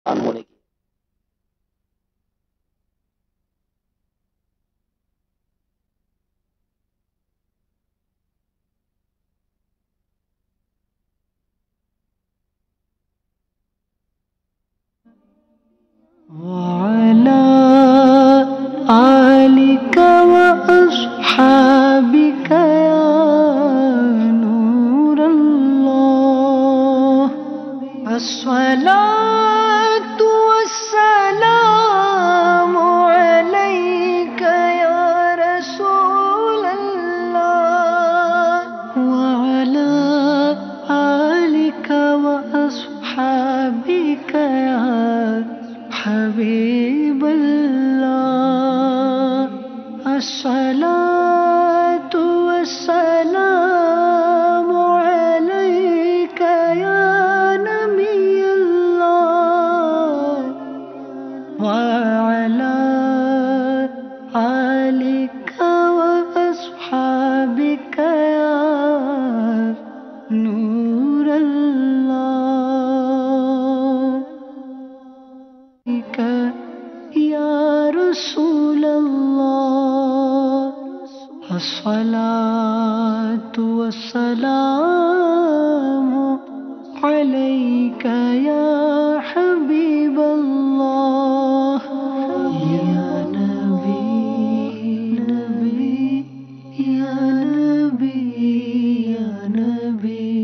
ہونے کی وعلى آلك وأصحابك يا نور الله الصلاة والسلام عليك يا رسول الله وعلى آلك وأصحابك يا حبيب الله الصلاة والسلام عليك يا نبي الله وعلى آلك وأصحابك يا نور الله يا رسول الله الصلاة والسلام عليك يا حبيب الله يا نبي يا نبي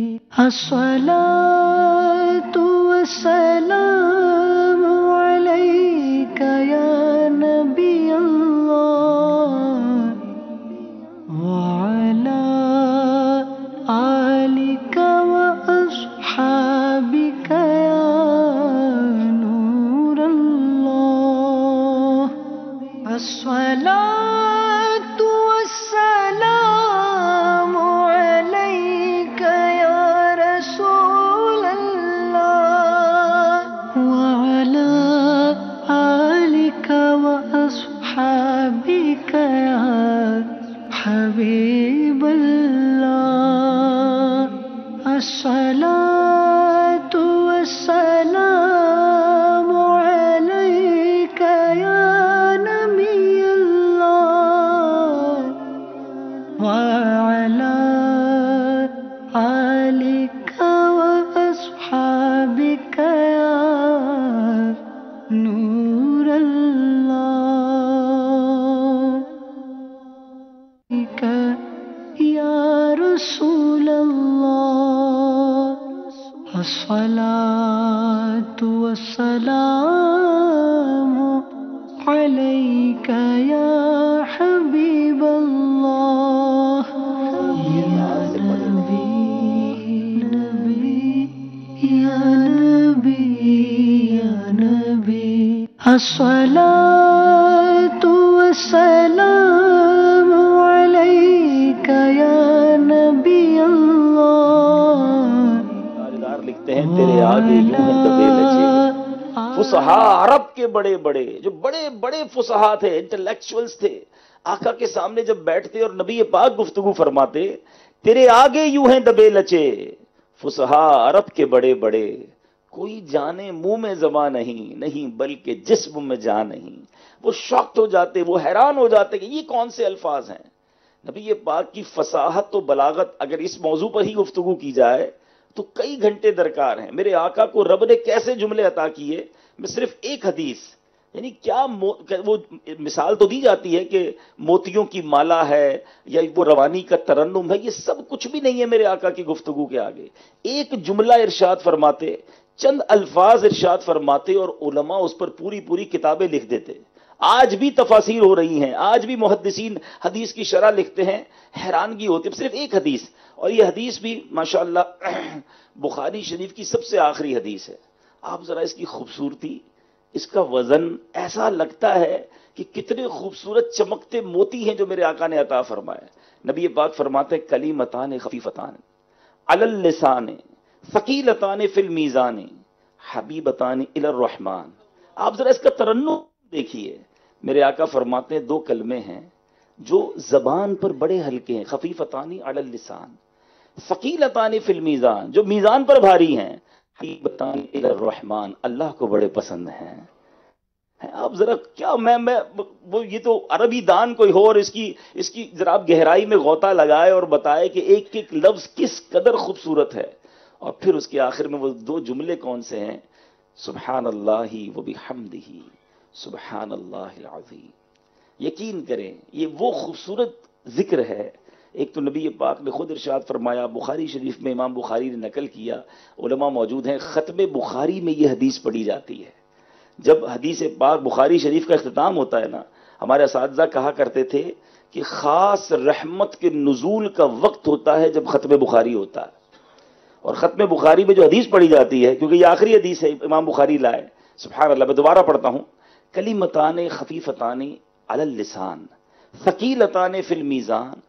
الصلاة والسلام عليك يا نبي الله وعلى آلك وأصحابك يا نور الله الصلاة والسلام عليك يا رسول الله وعلى آلك وأصحابك يا حبيب الله الصلاة والسلام عليك يا نبي الله وعلى آلك وأصحابك يا نور الله يا رسول الله الصلاة والسلام عليك يا حبيب الله يا نبي الصلاة والسلام عليك يا نبي الله دار لکھتے ہیں تیرے آگے یوں ہیں دبے لچے فصحا عرب کے بڑے بڑے جو بڑے بڑے فصحا تھے انٹلیکچوئلز تھے آقا کے سامنے جب بیٹھتے اور نبی پاک گفتگو فرماتے تیرے آگے یوں ہیں دبے لچے فصحا عرب کے بڑے بڑے کوئی جانے منہ میں زبان نہیں بلکہ جسم میں جان نہیں. وہ شاکڈ ہو جاتے وہ حیران ہو جاتے کہ یہ کون سے الفاظ ہیں. نبی پاک کی فصاحت و بلاغت اگر اس موضوع پر ہی گفتگو کی جائے تو کئی گھنٹے درکار ہیں. میرے آقا کو رب نے کیسے جملے عطا کیے. میں صرف ایک حدیث یعنی کیا وہ مثال تو دی جاتی ہے کہ موتیوں کی مالا ہے یا وہ روانی کا ترنم ہے, یہ سب کچھ بھی نہیں ہے میرے آقا کی گفتگو کے آگے. ایک جملہ ارشاد فرماتے چند الفاظ ارشاد فرماتے اور علماء اس پر پوری پوری کتابیں لکھ دیتے. آج بھی تفاسیر ہو رہی ہیں, آج بھی محدثین حدیث کی شرح لکھتے ہیں, حیرانگی ہوتی ہے. صرف ایک حدیث, اور یہ حدیث بھی ماشاءاللہ بخاری شریف کی سب سے آخری حدیث ہے. آپ ذرا اس کی خوبصورتی, اس کا وزن ایسا لگتا ہے کہ کتنے خوبصورت چمکتے موتی ہیں جو میرے آقا نے عطا فرمائے. نبی پاک فرماتے ہیں کلیمتان خفیفتان علی اللسان ثقیلتان فی المیزان حبیبتان الی الرحمن. آپ ذرا اس کا ترنم دیکھیے. میرے آقا فرماتے ہیں دو کلمے ہیں جو زبان پر بڑے ہلکے ہیں, خفیفتان علی اللسان, ثقیلتان فی المیزان, جو میزان پر بھاری ہیں, حبیبتان الی الرحمن، اللہ کو بڑے پسند ہیں۔ آپ ذرا کیا میں وہ یہ تو عربی دان کوئی ہو اور اس کی ذرا آپ گہرائی میں غوطہ لگائے اور بتائے کہ ایک ایک لفظ کس قدر خوبصورت ہے، اور پھر اس کے آخر میں وہ دو جملے کون سے ہیں؟ سبحان اللہ و بحمدہ، سبحان اللہ العظیم۔ یقین کریں یہ وہ خوبصورت ذکر ہے۔ ایک تو نبی پاک نے خود ارشاد فرمایا، بخاری شریف میں امام بخاری نے نقل کیا، علماء موجود ہیں، ختم بخاری میں یہ حدیث پڑھی جاتی ہے۔ جب حدیث پاک بخاری شریف کا اختتام ہوتا ہے نا، ہمارے اساتذہ کہا کرتے تھے کہ خاص رحمت کے نزول کا وقت ہوتا ہے جب ختم بخاری ہوتا ہے، اور ختم بخاری میں جو حدیث پڑھی جاتی ہے، کیونکہ یہ آخری حدیث ہے امام بخاری لائے، سبحان اللہ، میں دوبارہ پڑھتا ہوں، کلمتان خفیفتان علی اللسان ثقیلتان فی المیزان،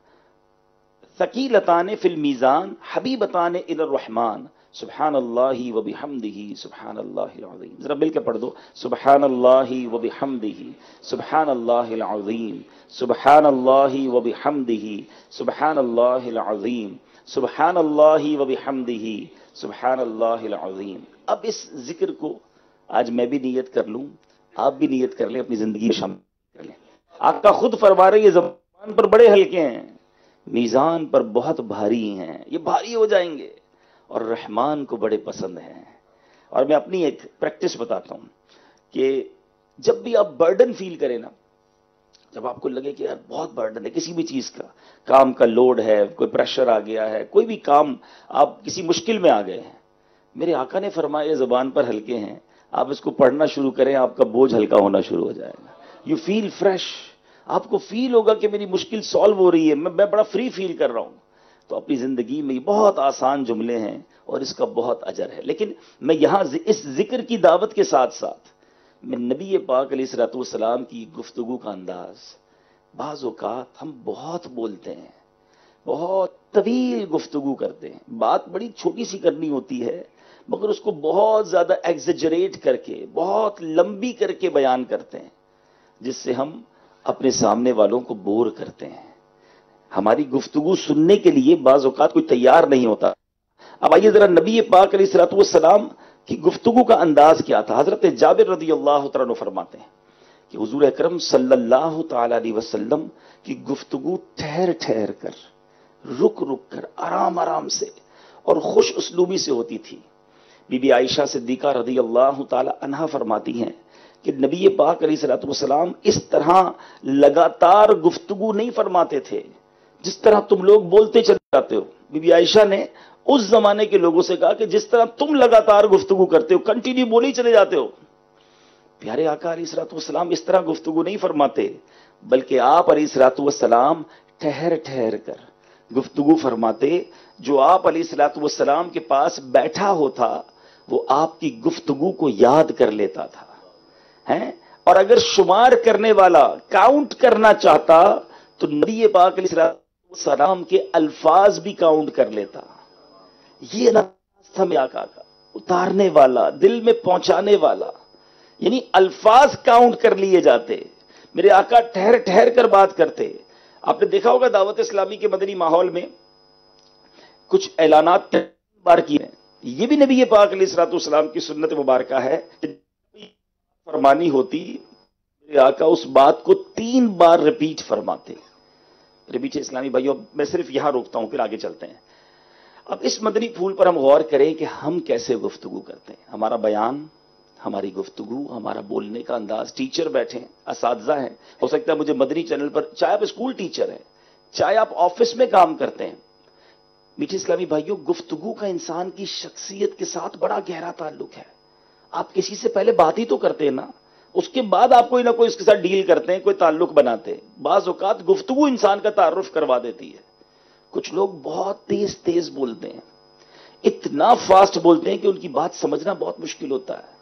ثقیلتان فی المیزان حبیبتان الی الرحمن، سبحان اللہ و بحمدہ، سبحان اللہ العظیم۔ ذرا مل کے پڑھ دو، سبحان اللہ و بحمدہ، سبحان اللہ العظیم، سبحان اللہ و بحمدہ، سبحان اللہ العظیم، سبحان اللہ و بحمدہ، سبحان اللہ العظیم۔ اب اس ذکر کو آج میں بھی نیت کر لوں، آپ بھی نیت کر لیں، اپنی زندگی میں شامل کر لیں۔ آقا خود فرما رہے یہ زبان پر بڑے ہلکے ہیں، میزان پر بہت بھاری ہیں، یہ بھاری ہو جائیں گے، اور رحمان کو بڑے پسند ہیں۔ اور میں اپنی ایک پریکٹس بتاتا ہوں کہ جب بھی آپ برڈن فیل کریں نا، جب آپ کو لگے کہ یار بہت برڈن ہے کسی بھی چیز کا، کام کا لوڈ ہے، کوئی پریشر آ گیا ہے، کوئی بھی کام آپ کسی مشکل میں آ گئے ہیں، میرے آقا نے فرمایا زبان پر ہلکے ہیں، آپ اس کو پڑھنا شروع کریں، آپ کا بوجھ ہلکا ہونا شروع ہو جائے گا۔ یو فیل فریش، آپ کو فیل ہوگا کہ میری مشکل سالو ہو رہی ہے، میں بڑا فری فیل کر رہا ہوں۔ تو اپنی زندگی میں یہ بہت آسان جملے ہیں اور اس کا بہت اجر ہے۔ لیکن میں یہاں اس ذکر کی دعوت کے ساتھ ساتھ میں نبی پاک علیہ الصلوۃ والسلام کی گفتگو کا انداز، بعض اوقات ہم بہت بولتے ہیں، بہت طویل گفتگو کرتے ہیں، بات بڑی چھوٹی سی کرنی ہوتی ہے مگر اس کو بہت زیادہ ایگزیجریٹ کر کے، بہت لمبی کر کے بیان کرتے ہیں، جس سے ہم اپنے سامنے والوں کو بور کرتے ہیں۔ ہماری گفتگو سننے کے لیے بعض اوقات کوئی تیار نہیں ہوتا۔ اب آئیے ذرا نبی پاک علیہ الصلوۃ والسلام کی گفتگو کا انداز کیا تھا۔ حضرت جابر رضی اللہ تعالیٰ عنہ فرماتے ہیں کہ حضور اکرم صلی اللہ تعالی علیہ وسلم کی گفتگو ٹھہر ٹھہر کر، رک رک کر، آرام آرام سے اور خوش اسلوبی سے ہوتی تھی۔ بی بی عائشہ صدیقہ رضی اللہ تعالی عنہا فرماتی ہیں کہ نبی پاک علیہ الصلوۃ والسلام اس طرح لگاتار گفتگو نہیں فرماتے تھے جس طرح تم لوگ بولتے چلے جاتے ہو۔ بی بی عائشہ نے اس زمانے کے لوگوں سے کہا کہ جس طرح تم لگاتار گفتگو کرتے ہو، کنٹینیو بولے ہی چلے جاتے ہو، پیارے آقا علیہ الصلوۃ والسلام اس طرح گفتگو نہیں فرماتے، بلکہ آپ علیہ الصلوۃ والسلام ٹھہر ٹھہر کر گفتگو فرماتے۔ جو آپ علیہ الصلوۃ والسلام کے پاس بیٹھا ہوتا وہ آپ کی گفتگو کو یاد کر لیتا تھا، ہیں؟ اور اگر شمار کرنے والا کاؤنٹ کرنا چاہتا تو نبی پاک علیہ السلام کے الفاظ بھی کاؤنٹ کر لیتا۔ یہ انداز تھا میرے آقا کا، اتارنے والا، دل میں پہنچانے والا، یعنی الفاظ کاؤنٹ کر لیے جاتے۔ میرے آقا ٹھہر ٹھہر کر بات کرتے۔ آپ نے دیکھا ہوگا دعوت اسلامی کے مدنی ماحول میں کچھ اعلانات بار کیے ہیں، یہ بھی نبی پاک علیہ الصلوۃ والسلام کی سنت مبارکہ ہے۔ فرمانی ہوتی میرے آقا اس بات کو 3 بار ریپیٹ فرماتے۔ ربیچ اسلامی بھائیوں، میں صرف یہاں روکتا ہوں، پھر آگے چلتے ہیں۔ اب اس مدنی پھول پر ہم غور کریں کہ ہم کیسے گفتگو کرتے ہیں۔ ہمارا بیان، ہماری گفتگو، ہمارا بولنے کا انداز، ٹیچر بیٹھے ہیں، اساتذہ ہیں، ہو سکتا ہے مجھے مدنی چینل پر، چاہے آپ اسکول ٹیچر ہیں، چاہے آپ آفس میں کام کرتے ہیں، میٹھے اسلامی بھائیوں، گفتگو کا انسان کی شخصیت کے ساتھ بڑا گہرا تعلق ہے۔ آپ کسی سے پہلے بات ہی تو کرتے ہیں نا، اس کے بعد آپ کوئی نہ کوئی اس کے ساتھ ڈیل کرتے ہیں، کوئی تعلق بناتے ہیں۔ بعض اوقات گفتگو انسان کا تعارف کروا دیتی ہے۔ کچھ لوگ بہت تیز تیز بولتے ہیں، اتنا فاسٹ بولتے ہیں کہ ان کی بات سمجھنا بہت مشکل ہوتا ہے۔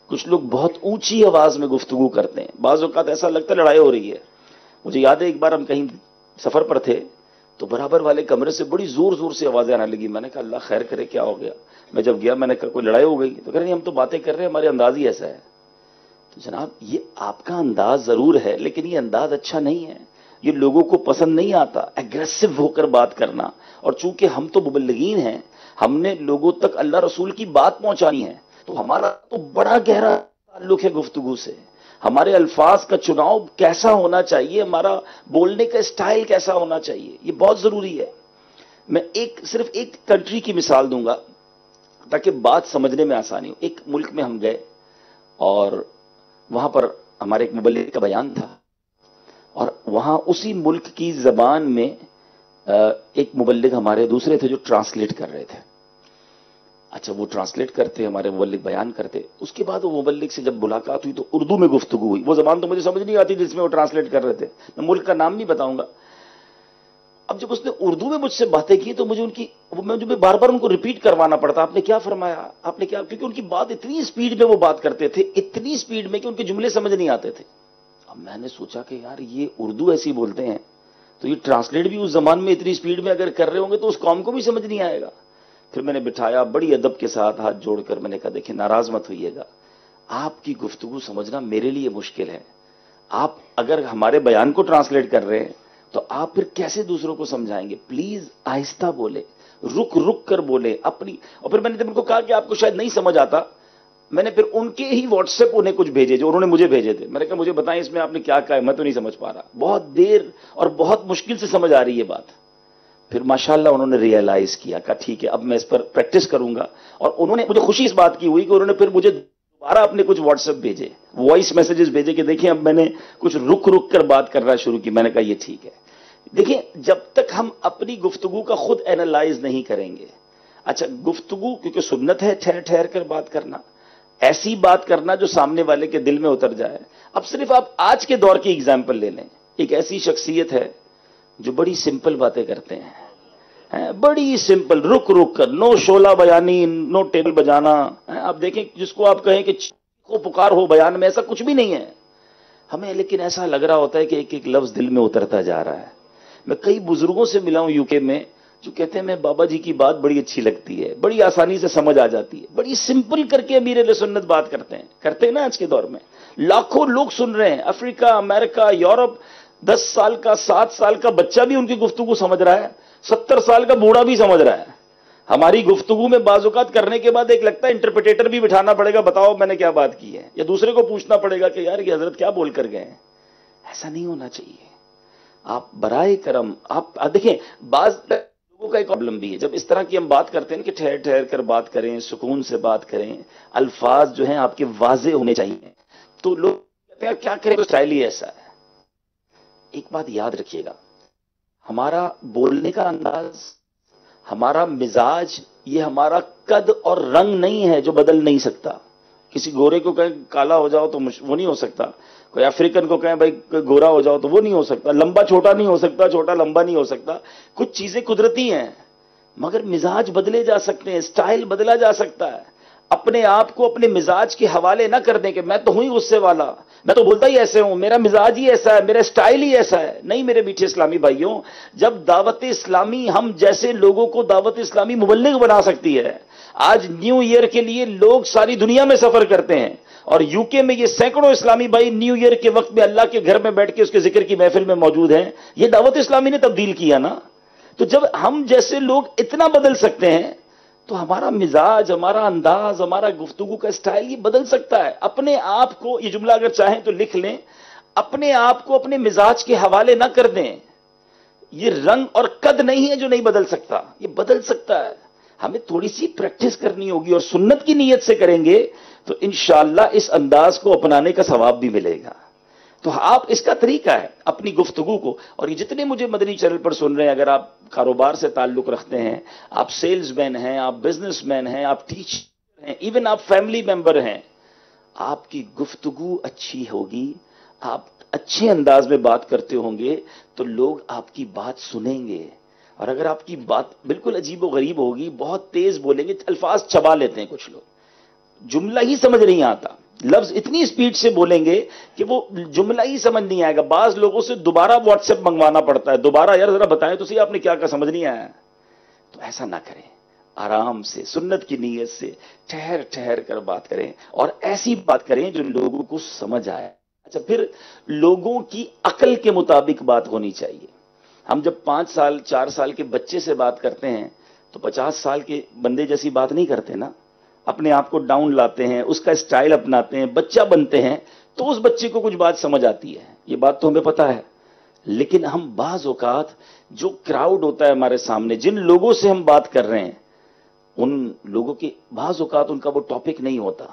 کچھ لوگ بہت اونچی آواز میں گفتگو کرتے ہیں، بعض اوقات ایسا لگتا ہے لڑائی ہو رہی ہے۔ مجھے یاد ہے ایک بار ہم کہیں سفر پر تھے تو برابر والے کمرے سے بڑی زور زور سے آوازیں آنے لگی۔ میں نے کہا اللہ خیر کرے، کیا ہو گیا؟ میں جب گیا میں نے کہا کوئی لڑائی ہو گئی؟ تو کہہ رہے ہیں ہم تو باتیں کر رہے ہیں، ہمارے انداز ہی ایسا ہے۔ تو جناب یہ آپ کا انداز ضرور ہے لیکن یہ انداز اچھا نہیں ہے، یہ لوگوں کو پسند نہیں آتا، ایگریسو ہو کر بات کرنا۔ اور چونکہ ہم تو مبلغین ہیں، ہم نے لوگوں تک اللہ رسول کی بات پہنچانی ہے، تو ہمارا تو بڑا گہرا تعلق ہے گفتگو سے. ہمارے الفاظ کا چناؤ کیسا ہونا چاہیے، ہمارا بولنے کا اسٹائل کیسا ہونا چاہیے، یہ بہت ضروری ہے. میں صرف ایک کنٹری کی مثال دوں گا تاکہ بات سمجھنے میں آسانی ہو. ایک ملک میں ہم گئے اور وہاں پر ہمارے ایک مبلغ کا بیان تھا، اور وہاں اسی ملک کی زبان میں ایک مبلغ ہمارے دوسرے تھے جو ٹرانسلیٹ کر رہے تھے. اچھا، وہ ٹرانسلیٹ کرتے، ہمارے مبلغ بیان کرتے. اس کے بعد وہ مبلغ سے جب ملاقات ہوئی تو اردو میں گفتگو ہوئی. وہ زبان تو مجھے سمجھ نہیں آتی جس میں وہ ٹرانسلیٹ کر رہے تھے، میں ملک کا نام نہیں بتاؤں گا. اب جب اس نے اردو میں مجھ سے باتیں کی تو مجھے بار بار ان کو ریپیٹ کروانا پڑتا، آپ نے کیا فرمایا، آپ نے کیا، کیونکہ ان کی بات اتنی سپیڈ میں وہ بات کرتے تھے، اتنی سپیڈ میں کہ ان کے جملے سمجھ نہیں آتے تھے. اب میں نے سوچا کہ یار یہ اردو ایسی بولتے ہیں تو یہ ٹرانسلیٹ بھی اس زبان میں اتنی سپیڈ میں اگر کر رہے ہوں گے تو اس قوم کو بھی سمجھ نہیں آئے گا. پھر میں نے بٹھایا بڑی ادب کے ساتھ ہاتھ جوڑ کر، میں نے کہا دیکھیں ناراض مت ہوئیے گا، آپ کی گفتگو سمجھنا میرے لیے مشکل ہے. آپ اگر ہمارے بیان کو ٹرانسلیٹ کر رہے ہیں تو آپ پھر کیسے دوسروں کو سمجھائیں گے؟ پلیز آہستہ بولے، رک رک کر بولے اپنی. اور پھر میں نے جب ان کو کہا کہ آپ کو شاید نہیں سمجھ آتا، میں نے پھر ان کے ہی واٹس ایپ انہیں کچھ بھیجے جو انہوں نے مجھے بھیجے تھے. میں نے کہا مجھے بتائیں اس میں آپ نے کیا کہا ہے، میں تو نہیں سمجھ پا رہا، بہت دیر اور بہت مشکل سے سمجھ آ رہی ہے بات. پھر ماشاءاللہ انہوں نے ریئلائز کیا کہ ٹھیک ہے اب میں اس پر پریکٹس کروں گا. اور انہوں نے مجھے خوشی اس بات کی ہوئی کہ انہوں نے پھر مجھے دوبارہ اپنے کچھ واٹس ایپ بھیجے، وائس میسجز بھیجے کہ دیکھیں اب میں نے کچھ رک رک کر بات کرنا شروع کی. میں نے کہا یہ ٹھیک ہے. دیکھیں جب تک ہم اپنی گفتگو کا خود اینالائز نہیں کریں گے. اچھا، گفتگو کیونکہ سنت ہے ٹھہر ٹھہر کر بات کرنا، ایسی بات کرنا جو سامنے والے کے دل میں اتر جائے. اب صرف آپ آج کے دور کی اگزامپل لے لیں. ایک ایسی شخصیت ہے جو بڑی سمپل باتیں کرتے ہیں، بڑی سمپل، رک رک کر، نو شولہ بیانی، نو ٹیبل بجانا. آپ دیکھیں جس کو آپ کہیں کہ کو پکار ہو بیان میں، ایسا کچھ بھی نہیں ہے. ہمیں لیکن ایسا لگ رہا ہوتا ہے کہ ایک ایک لفظ دل میں اترتا جا رہا ہے. میں کئی بزرگوں سے ملا ہوں UK میں جو کہتے ہیں میں بابا جی کی بات بڑی اچھی لگتی ہے، بڑی آسانی سے سمجھ آ جاتی ہے، بڑی سمپل کر کے امیر اہل سنت بات کرتے ہیں نا. آج کے دور میں لاکھوں لوگ سن رہے ہیں، افریقہ، امریکہ، یورپ. 10 سال کا 7 سال کا بچہ بھی ان کی گفتگو سمجھ رہا ہے، 70 سال کا بوڑھا بھی سمجھ رہا ہے. ہماری گفتگو میں بعض اوقات کرنے کے بعد ایک لگتا ہے انٹرپریٹر بھی بٹھانا پڑے گا، بتاؤ میں نے کیا بات کی ہے، یا دوسرے کو پوچھنا پڑے گا کہ یار یہ حضرت کیا بول کر گئے ہیں. ایسا نہیں ہونا چاہیے. آپ برائے کرم آپ دیکھیں بعض لوگوں کا ایک پرابلم بھی ہے، جب اس طرح کی ہم بات کرتے ہیں کہ ٹھہر ٹھہر کر بات کریں، سکون سے بات کریں، الفاظ جو ہیں آپ کے واضح ہونے چاہیے، تو لوگ کہتے ہیں کیا کریں، اسٹائل ہی ایسا ہے. ایک بات یاد رکھیے گا، ہمارا بولنے کا انداز، ہمارا مزاج، یہ ہمارا قد اور رنگ نہیں ہے جو بدل نہیں سکتا. کسی گورے کو کہیں کالا ہو جاؤ تو وہ نہیں ہو سکتا، کوئی افریقن کو کہیں بھائی گورا ہو جاؤ تو وہ نہیں ہو سکتا، لمبا چھوٹا نہیں ہو سکتا، چھوٹا لمبا نہیں ہو سکتا. کچھ چیزیں قدرتی ہیں مگر مزاج بدلے جا سکتے ہیں، سٹائل بدلا جا سکتا ہے. اپنے آپ کو اپنے مزاج کے حوالے نہ کر دیں کہ میں تو ہوں ہی غصے والا، میں تو بولتا ہی ایسے ہوں، میرا مزاج ہی ایسا ہے، میرا سٹائل ہی ایسا ہے. نہیں میرے میٹھے اسلامی بھائیوں، جب دعوت اسلامی ہم جیسے لوگوں کو دعوت اسلامی مبلغ بنا سکتی ہے. آج نیو ایئر کے لیے لوگ ساری دنیا میں سفر کرتے ہیں، اور UK میں یہ سینکڑوں اسلامی بھائی نیو ایئر کے وقت میں اللہ کے گھر میں بیٹھ کے اس کے ذکر کی محفل میں موجود ہیں. یہ دعوت اسلامی نے تبدیل کیا نا. تو جب ہم جیسے لوگ اتنا بدل سکتے ہیں تو ہمارا مزاج، ہمارا انداز، ہمارا گفتگو کا سٹائل یہ بدل سکتا ہے. اپنے آپ کو، یہ جملہ اگر چاہیں تو لکھ لیں، اپنے آپ کو اپنے مزاج کے حوالے نہ کر دیں. یہ رنگ اور قد نہیں ہے جو نہیں بدل سکتا، یہ بدل سکتا ہے. ہمیں تھوڑی سی پریکٹس کرنی ہوگی اور سنت کی نیت سے کریں گے تو انشاءاللہ اس انداز کو اپنانے کا ثواب بھی ملے گا. تو آپ اس کا طریقہ ہے اپنی گفتگو کو. اور یہ جتنے مجھے مدنی چینل پر سن رہے ہیں، اگر آپ کاروبار سے تعلق رکھتے ہیں، آپ سیلز مین ہیں، آپ بزنس مین ہیں، آپ ٹیچر ہیں، ایون آپ فیملی ممبر ہیں، آپ کی گفتگو اچھی ہوگی، آپ اچھے انداز میں بات کرتے ہوں گے تو لوگ آپ کی بات سنیں گے. اور اگر آپ کی بات بالکل عجیب و غریب ہوگی، بہت تیز بولیں گے، الفاظ چبا لیتے ہیں کچھ لوگ، جملہ ہی سمجھ نہیں آتا، لفظ اتنی سپیڈ سے بولیں گے کہ وہ جملہ ہی سمجھ نہیں آئے گا. بعض لوگوں سے دوبارہ واٹس ایپ منگوانا پڑتا ہے، دوبارہ یار ذرا بتائیں تو صحیح آپ نے کیا کہا، سمجھ نہیں آیا. تو ایسا نہ کریں، آرام سے سنت کی نیت سے ٹھہر ٹھہر کر بات کریں، اور ایسی بات کریں جو لوگوں کو سمجھ آئے. اچھا، پھر لوگوں کی عقل کے مطابق بات ہونی چاہیے. ہم جب 5 سال 4 سال کے بچے سے بات کرتے ہیں تو 50 سال کے بندے جیسی بات نہیں کرتے نا، اپنے آپ کو ڈاؤن لاتے ہیں، اس کا اسٹائل اپناتے ہیں، بچہ بنتے ہیں، تو اس بچے کو کچھ بات سمجھ آتی ہے، یہ بات تو ہمیں پتا ہے. لیکن ہم بعض اوقات جو کراؤڈ ہوتا ہے ہمارے سامنے، جن لوگوں سے ہم بات کر رہے ہیں، ان لوگوں کی بعض اوقات ان کا وہ ٹاپک نہیں ہوتا.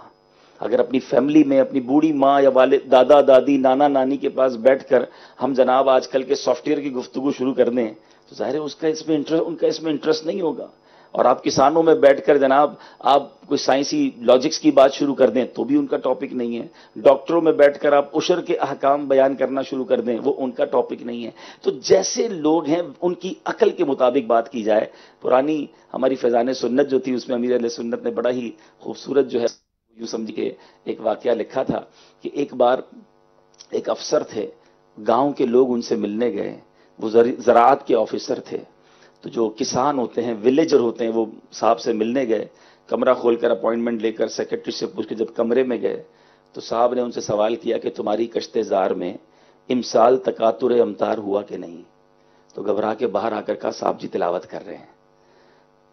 اگر اپنی فیملی میں اپنی بوڑھی ماں یا والد، دادا دادی، نانا نانی کے پاس بیٹھ کر ہم جناب آج کل کے سافٹ ویئر کی گفتگو شروع کر دیں تو ظاہر ہے ان کا اس میں انٹرسٹ نہیں ہوگا. اور آپ کسانوں میں بیٹھ کر جناب آپ کوئی سائنسی لاجکس کی بات شروع کر دیں تو بھی ان کا ٹاپک نہیں ہے. ڈاکٹروں میں بیٹھ کر آپ عشر کے احکام بیان کرنا شروع کر دیں، وہ ان کا ٹاپک نہیں ہے. تو جیسے لوگ ہیں ان کی عقل کے مطابق بات کی جائے. پرانی ہماری فیضان سنت جو تھی اس میں امیر اہل سنت نے بڑا ہی خوبصورت جو ہے یوں سمجھ کے ایک واقعہ لکھا تھا کہ ایک بار ایک افسر تھے، گاؤں کے لوگ ان سے ملنے گئے، وہ زراعت کے آفیسر تھے. تو جو کسان ہوتے ہیں، ولیجر ہوتے ہیں، وہ صاحب سے ملنے گئے، کمرہ کھول کر اپوائنٹمنٹ لے کر سیکرٹری سے پوچھ کے جب کمرے میں گئے تو صاحب نے ان سے سوال کیا کہ تمہاری کشت زار میں امسال تکاتر امطار ہوا کہ نہیں؟ تو گھبرا کے باہر آ کر کہا صاحب جی تلاوت کر رہے ہیں.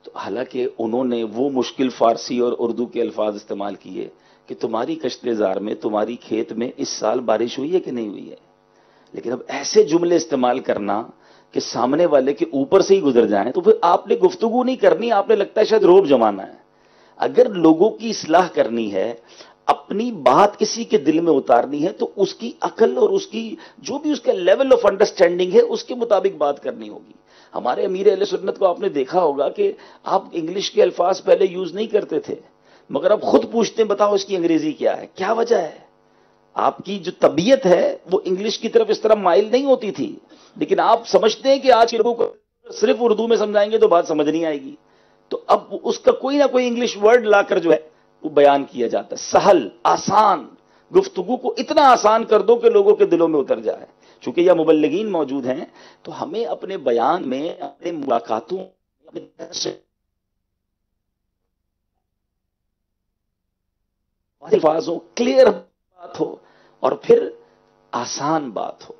تو حالانکہ انہوں نے وہ مشکل فارسی اور اردو کے الفاظ استعمال کیے کہ تمہاری کشت زار میں، تمہاری کھیت میں اس سال بارش ہوئی ہے کہ نہیں ہوئی ہے. لیکن اب ایسے جملے استعمال کرنا کہ سامنے والے کے اوپر سے ہی گزر جائیں تو پھر آپ نے گفتگو نہیں کرنی، آپ نے لگتا ہے شاید روب جمانا ہے. اگر لوگوں کی اصلاح کرنی ہے، اپنی بات کسی کے دل میں اتارنی ہے تو اس کی عقل اور اس کی جو بھی اس کا لیول آف انڈرسٹینڈنگ ہے اس کے مطابق بات کرنی ہوگی. ہمارے امیر اہل سنت کو آپ نے دیکھا ہوگا کہ آپ انگلش کے الفاظ پہلے یوز نہیں کرتے تھے، مگر اب خود پوچھتے ہیں بتاؤ اس کی انگریزی کیا ہے. کیا وجہ ہے؟ آپ کی جو طبیعت ہے وہ انگلش کی طرف اس طرح مائل نہیں ہوتی تھی، لیکن آپ سمجھتے ہیں کہ آج کے لوگوں کو صرف اردو میں سمجھائیں گے تو بات سمجھ نہیں آئے گی، تو اب اس کا کوئی نہ کوئی انگلش ورڈ لا کر جو ہے وہ بیان کیا جاتا ہے. سہل آسان گفتگو کو اتنا آسان کر دو کہ لوگوں کے دلوں میں اتر جائے. چونکہ یہ مبلغین موجود ہیں تو ہمیں اپنے بیان میں، اپنے ملاقاتوں الفاظوں کلیئر بات ہو اور پھر آسان بات ہو.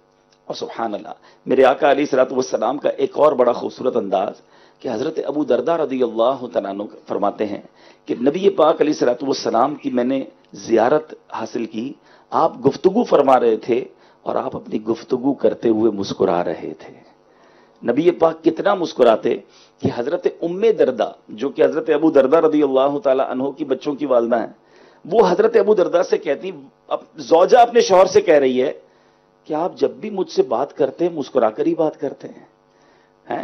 اور سبحان اللہ، میرے آقا علیہ الصلوۃ والسلام کا ایک اور بڑا خوبصورت انداز کہ حضرت ابو درداء رضی اللہ تعالیٰ عنہ فرماتے ہیں کہ نبی پاک علیہ الصلوۃ والسلام کی میں نے زیارت حاصل کی، آپ گفتگو فرما رہے تھے اور آپ اپنی گفتگو کرتے ہوئے مسکرا رہے تھے. نبی پاک کتنا مسکراتے کہ حضرت ام درداء جو کہ حضرت ابو درداء رضی اللہ تعالیٰ عنہ کی بچوں کی والدہ ہیں، وہ حضرت ابو درداء سے کہتی، زوجہ اپنے شوہر سے کہہ رہی ہے کہ آپ جب بھی مجھ سے بات کرتے ہیں مسکرا کر ہی بات کرتے ہیں.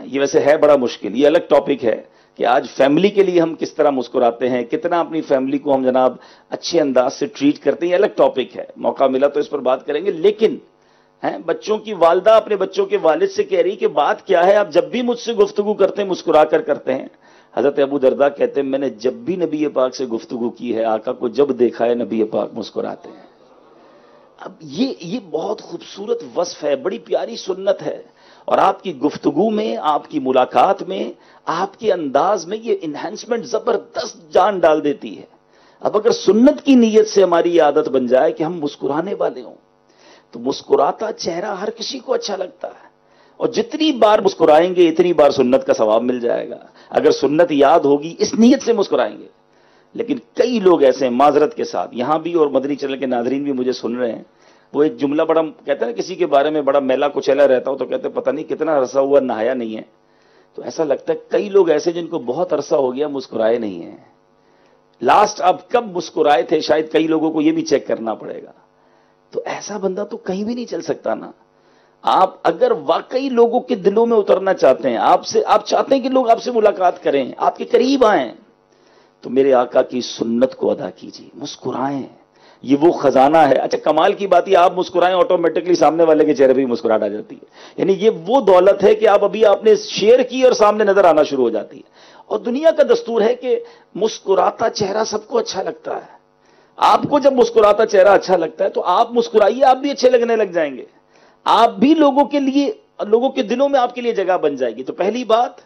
یہ ویسے ہے بڑا مشکل، یہ الگ ٹاپک ہے کہ آج فیملی کے لیے ہم کس طرح مسکراتے ہیں، کتنا اپنی فیملی کو ہم جناب اچھے انداز سے ٹریٹ کرتے ہیں، یہ الگ ٹاپک ہے، موقع ملا تو اس پر بات کریں گے. لیکن بچوں کی والدہ اپنے بچوں کے والد سے کہہ رہی کہ بات کیا ہے، آپ جب بھی مجھ سے گفتگو کرتے ہیں مسکرا کر کرتے ہیں. حضرت ابو درداء کہتے ہیں میں نے جب بھی نبی پاک سے گفتگو کی ہے، آقا کو جب دیکھا ہے نبی پاک مسکراتے ہیں. اب یہ بہت خوبصورت وصف ہے، بڑی پیاری سنت ہے، اور آپ کی گفتگو میں، آپ کی ملاقات میں، آپ کے انداز میں یہ انہینسمنٹ زبردست جان ڈال دیتی ہے. اب اگر سنت کی نیت سے ہماری یہ عادت بن جائے کہ ہم مسکرانے والے ہوں تو مسکراتا چہرہ ہر کسی کو اچھا لگتا ہے، اور جتنی بار مسکرائیں گے اتنی بار سنت کا ثواب مل جائے گا اگر سنت یاد ہوگی، اس نیت سے مسکرائیں گے. لیکن کئی لوگ ایسے ہیں معذرت کے ساتھ، یہاں بھی اور مدنی چینل کے ناظرین بھی مجھے سن رہے ہیں، وہ ایک جملہ بڑا کہتے ہیں نا کسی کے بارے میں بڑا میلا کچیلا رہتا ہو تو کہتے ہیں پتہ نہیں کتنا عرصہ ہوا نہایا نہیں ہے. تو ایسا لگتا ہے کئی لوگ ایسے جن کو بہت عرصہ ہو گیا مسکرائے نہیں ہیں. لاسٹ اب کب مسکرائے تھے شاید کئی لوگوں کو یہ بھی چیک کرنا پڑے گا. تو ایسا بندہ تو کہیں بھی نہیں چل سکتا نا. آپ اگر واقعی لوگوں کے دلوں میں اترنا چاہتے ہیں، آپ چاہتے ہیں کہ لوگ آپ سے ملاقات کریں، آپ کے قریب آئیں، تو میرے آقا کی سنت کو ادا کیجیے، مسکرائیں. یہ وہ خزانہ ہے. اچھا کمال کی بات یہ آپ مسکرائیں آٹومیٹکلی سامنے والے کے چہرے پہ مسکراہٹ آ جاتی ہے. یعنی یہ وہ دولت ہے کہ آپ نے شیئر کی اور سامنے نظر آنا شروع ہو جاتی ہے. اور دنیا کا دستور ہے کہ مسکراتا چہرہ سب کو اچھا لگتا ہے. آپ کو جب مسکراتا چہرہ اچھا لگتا ہے تو آپ مسکرائیے، آپ بھی اچھے لگنے لگ جائیں گے، آپ بھی لوگوں کے دلوں میں آپ کے لیے جگہ بن جائے گی. تو پہلی بات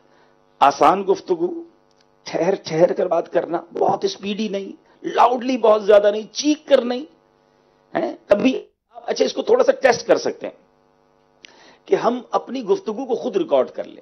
آسان گفتگو، ٹھہر ٹھہر کر بات کرنا، بہت اسپیڈی نہیں، لاؤڈلی بہت زیادہ نہیں، چیخ کر نہیں. کبھی آپ اچھا اس کو تھوڑا سا ٹیسٹ کر سکتے ہیں کہ ہم اپنی گفتگو کو خود ریکارڈ کر لیں.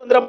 15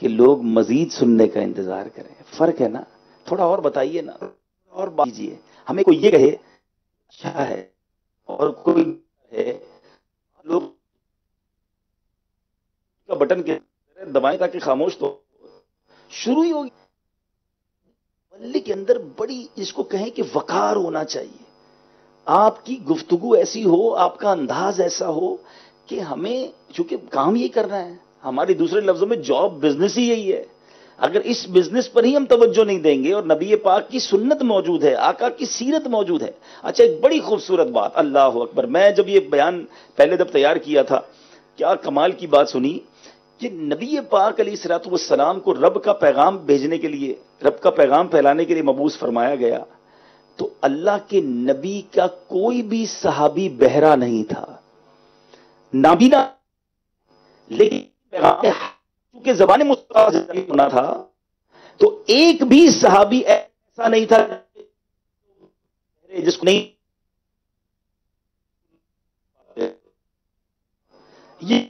کہ لوگ مزید سننے کا انتظار کریں. فرق ہے نا, تھوڑا اور بتائیے نا, اور بات کیجیے. ہمیں کوئی یہ کہے اچھا ہے اور کوئی ہے, لوگ کا بٹن کے دبائیں تاکہ خاموش تو شروع ہی ہوگی. ملی کے اندر بڑی جس کو کہیں کہ وقار ہونا چاہیے. آپ کی گفتگو ایسی ہو, آپ کا انداز ایسا ہو کہ ہمیں, چونکہ کام یہ کرنا ہے, ہماری دوسرے لفظوں میں جاب بزنس ہی یہی ہے. اگر اس بزنس پر ہی ہم توجہ نہیں دیں گے, اور نبی پاک کی سنت موجود ہے, آقا کی سیرت موجود ہے. اچھا, ایک بڑی خوبصورت بات, اللہ اکبر, میں جب یہ بیان پہلے جب تیار کیا تھا, کیا کمال کی بات سنی کہ نبی پاک علیہ الصلوۃ والسلام کو رب کا پیغام بھیجنے کے لیے, رب کا پیغام پھیلانے کے لیے مبعوث فرمایا گیا, تو اللہ کے نبی کا کوئی بھی صحابی بہرا نہیں تھا, نابینا, لیکن پیغام چونکہ زبان مصطفیٰ ہونا تھا, تو ایک بھی صحابی ایسا نہیں تھا جس کو نہیں یہ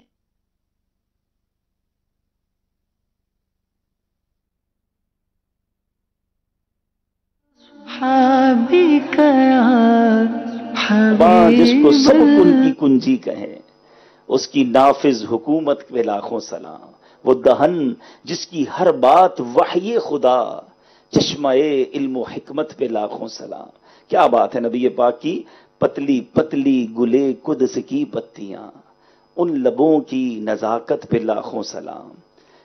حبیبک یا جس کو حبیب سب کن کی کنجی کہیں, اس کی نافذ حکومت پہ لاکھوں سلام. وہ دہن جس کی ہر بات وحی خدا, چشمہ علم و حکمت پہ لاکھوں سلام. کیا بات ہے نبی پاک کی, پتلی پتلی گلے قدس کی پتیاں, ان لبوں کی نزاکت پہ لاکھوں سلام.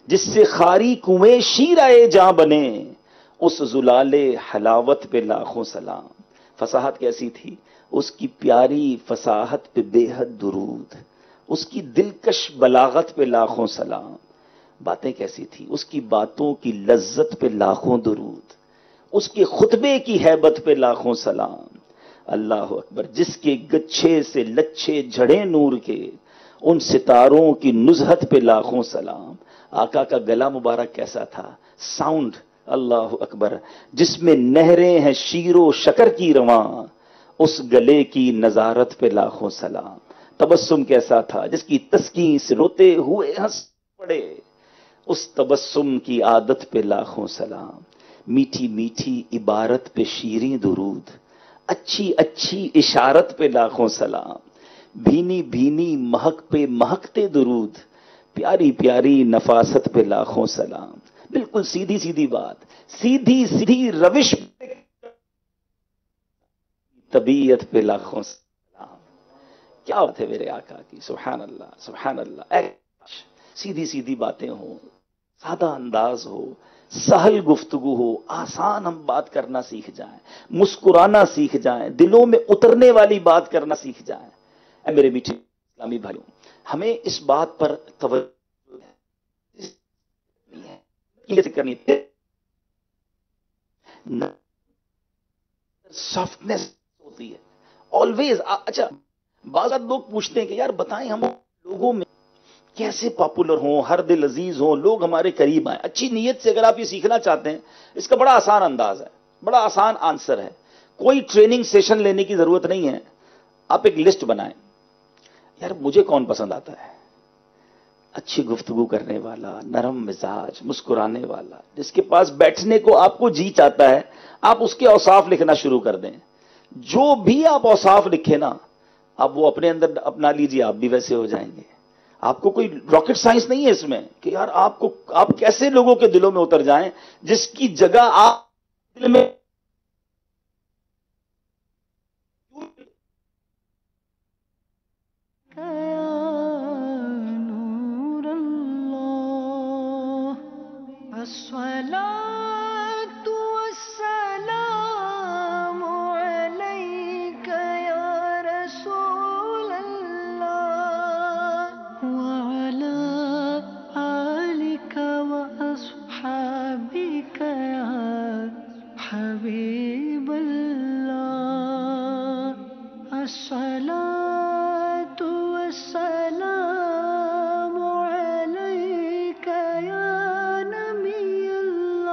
جس سے خاری کنویں شیرائے جاں بنے, اس زلال حلاوت پہ لاکھوں سلام. فصاحت کیسی تھی, اس کی پیاری فصاحت پہ بے حد درود, اس کی دلکش بلاغت پہ لاکھوں سلام. باتیں کیسی تھی, اس کی باتوں کی لذت پہ لاکھوں درود, اس کے خطبے کی ہیبت پہ لاکھوں سلام. اللہ اکبر, جس کے گچھے سے لچھے جھڑے نور کے, ان ستاروں کی نزہت پہ لاکھوں سلام. آقا کا گلا مبارک کیسا تھا, ساؤنڈ, اللہ اکبر, جس میں نہریں ہیں شیر و شکر کی رواں, اس گلے کی نظارت پہ لاکھوں سلام. تبسم کیسا تھا, جس کی تسکین سے روتے ہوئے ہنس پڑے, اس تبسم کی عادت پہ لاکھوں سلام. میٹھی میٹھی عبارت پہ شیریں درود, اچھی اچھی اشارت پہ لاکھوں سلام. بھینی بھینی مہک پہ مہکتے درود, پیاری پیاری نفاست پہ لاکھوں سلام. بالکل سیدھی سیدھی بات, سیدھی سیدھی روش پہ, طبیعت پہ لاکھوں سلام. کیا بات ہے میرے آقا کی, سبحان اللہ سبحان اللہ. سیدھی سیدھی باتیں ہوں, سادہ انداز ہو, سہل گفتگو ہو, آسان ہم بات کرنا سیکھ جائیں, مسکرانا سیکھ جائیں, دلوں میں اترنے والی بات کرنا سیکھ جائیں. اے میرے میٹھے اسلامی بھائیوں, ہمیں اس بات پر توجہ کرنی ہے, سافٹنس ہوتی ہے آلویز. اچھا, بعض لوگ پوچھتے ہیں کہ یار بتائیں ہم لوگوں میں کیسے پاپولر ہوں, ہر دل عزیز ہوں, لوگ ہمارے قریب آئیں. اچھی نیت سے اگر آپ یہ سیکھنا چاہتے ہیں, اس کا بڑا آسان انداز ہے, بڑا آسان آنسر ہے. کوئی ٹریننگ سیشن لینے کی ضرورت نہیں ہے. آپ ایک لسٹ بنائیں, یار مجھے کون پسند آتا ہے, اچھی گفتگو کرنے والا, نرم مزاج, مسکرانے والا, جس کے پاس بیٹھنے کو آپ کو جی چاہتا ہے, آپ اس کے اوصاف لکھنا شروع کر دیں. جو بھی آپ اوصاف لکھیں نا, آپ وہ اپنے اندر اپنا لیجیے, آپ بھی ویسے ہو جائیں گے. آپ کو کوئی راکٹ سائنس نہیں ہے اس میں کہ یار آپ کیسے لوگوں کے دلوں میں اتر جائیں, جس کی جگہ آپ دل میں نور اللہ الصلاة والسلام عليك يا رسول الله وعلى آلك وأصحابك يا حبيب الله الصلاة والسلام عليك يا نبي الله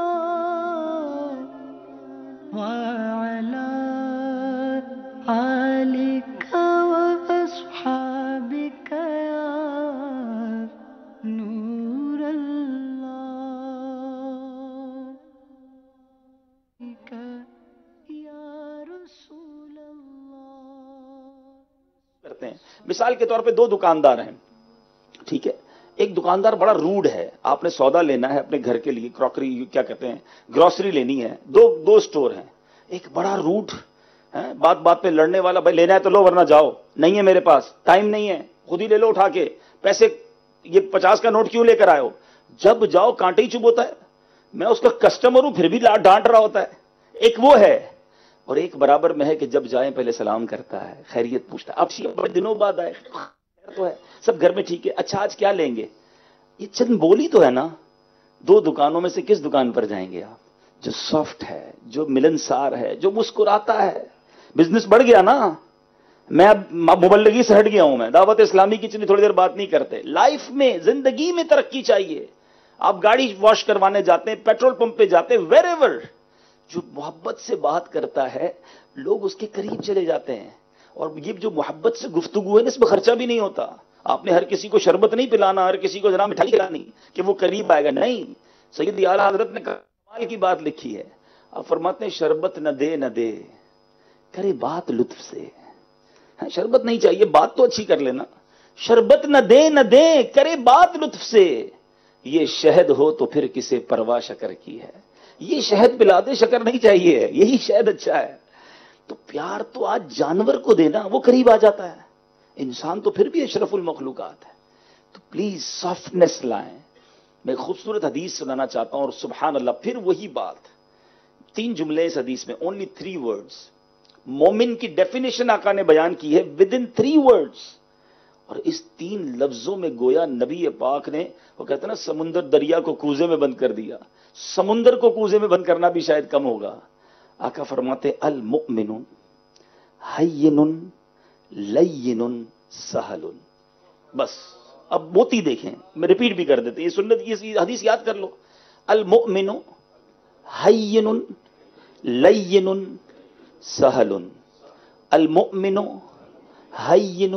مثال کے طور پہ دو دکاندار ہیں، ٹھیک ہے، ایک دکاندار بڑا روڈ ہے، آپ نے سودا لینا ہے اپنے گھر کے لیے، کراکری کیا کہتے ہیں، گروسری لینی ہے، دو اسٹور ہیں، ایک بڑا روڈ ہے، بات بات پہ لڑنے والا، بھائی لینا ہے تو لو ورنہ جاؤ، نہیں ہے میرے پاس، ٹائم نہیں ہے، خود ہی لے لو اٹھا کے، پیسے یہ 50 کا نوٹ کیوں لے کر آئے ہو، جب جاؤ کانٹے ہی چبھ ہوتا ہے، میں اس کا کسٹمر ہوں پھر بھی ڈانٹ رہا ہوتا ہے، ایک وہ ہے، اور ایک برابر میں ہے کہ جب جائیں پہلے سلام کرتا ہے، خیریت پوچھتا ہے، اب بڑے دنوں بعد آئے تو ہے، سب گھر میں ٹھیک ہے، اچھا آج کیا لیں گے، یہ چند بولی تو ہے نا، دو دکانوں میں سے کس دکان پر جائیں گے آپ، جو سافٹ ہے، جو ملنسار ہے، جو مسکراتا ہے، بزنس بڑھ گیا نا، میں اب مبلغی سے ہٹ گیا ہوں، میں دعوت اسلامی کی چلی تھوڑی دیر بات نہیں کرتے، لائف میں زندگی میں ترقی چاہیے، آپ گاڑی واش کروانے جاتے ہیں، پیٹرول پمپ پہ جاتے ہیں، ویر ایور، جو محبت سے بات کرتا ہے لوگ اس کے قریب چلے جاتے ہیں، اور یہ جو محبت سے گفتگو ہے نا، اس میں خرچہ بھی نہیں ہوتا، آپ نے ہر کسی کو شربت نہیں پلانا، ہر کسی کو جناب مٹھائی کھلانی کہ وہ قریب آئے گا، نہیں، سید اعلیٰ حضرت نے کمال کی بات لکھی ہے، آپ فرماتے ہیں شربت نہ دے کرے بات لطف سے، شربت نہیں چاہیے، بات تو اچھی کر لینا، شربت نہ دے کرے بات لطف سے، یہ شہد ہو تو پھر کسے پرواہ شکر کی ہے، یہ شہد پلا دے، شکر نہیں چاہیے، یہی شہد اچھا ہے، تو پیار تو آج جانور کو دینا، وہ قریب آ جاتا ہے، انسان تو پھر بھی اشرف المخلوقات ہے، تو پلیز سافٹنس لائیں، میں خوبصورت حدیث سنانا چاہتا ہوں، اور سبحان اللہ پھر وہی بات، 3 جملے اس حدیث میں، only 3 words، مومن کی ڈیفینیشن آقا نے بیان کی ہے within 3 words، اور اس 3 لفظوں میں گویا نبی پاک نے، وہ کہتے ہیں نا سمندر دریا کو کوزے میں بند کر دیا، سمندر کو کوزے میں بند کرنا بھی شاید کم ہوگا، آقا فرماتے المؤمن حین لین سہل، بس اب موتی دیکھیں، میں ریپیٹ بھی کر دیتے، یہ سنت کی حدیث یاد کر لو، المؤمن حین لین سہل، المؤمن حین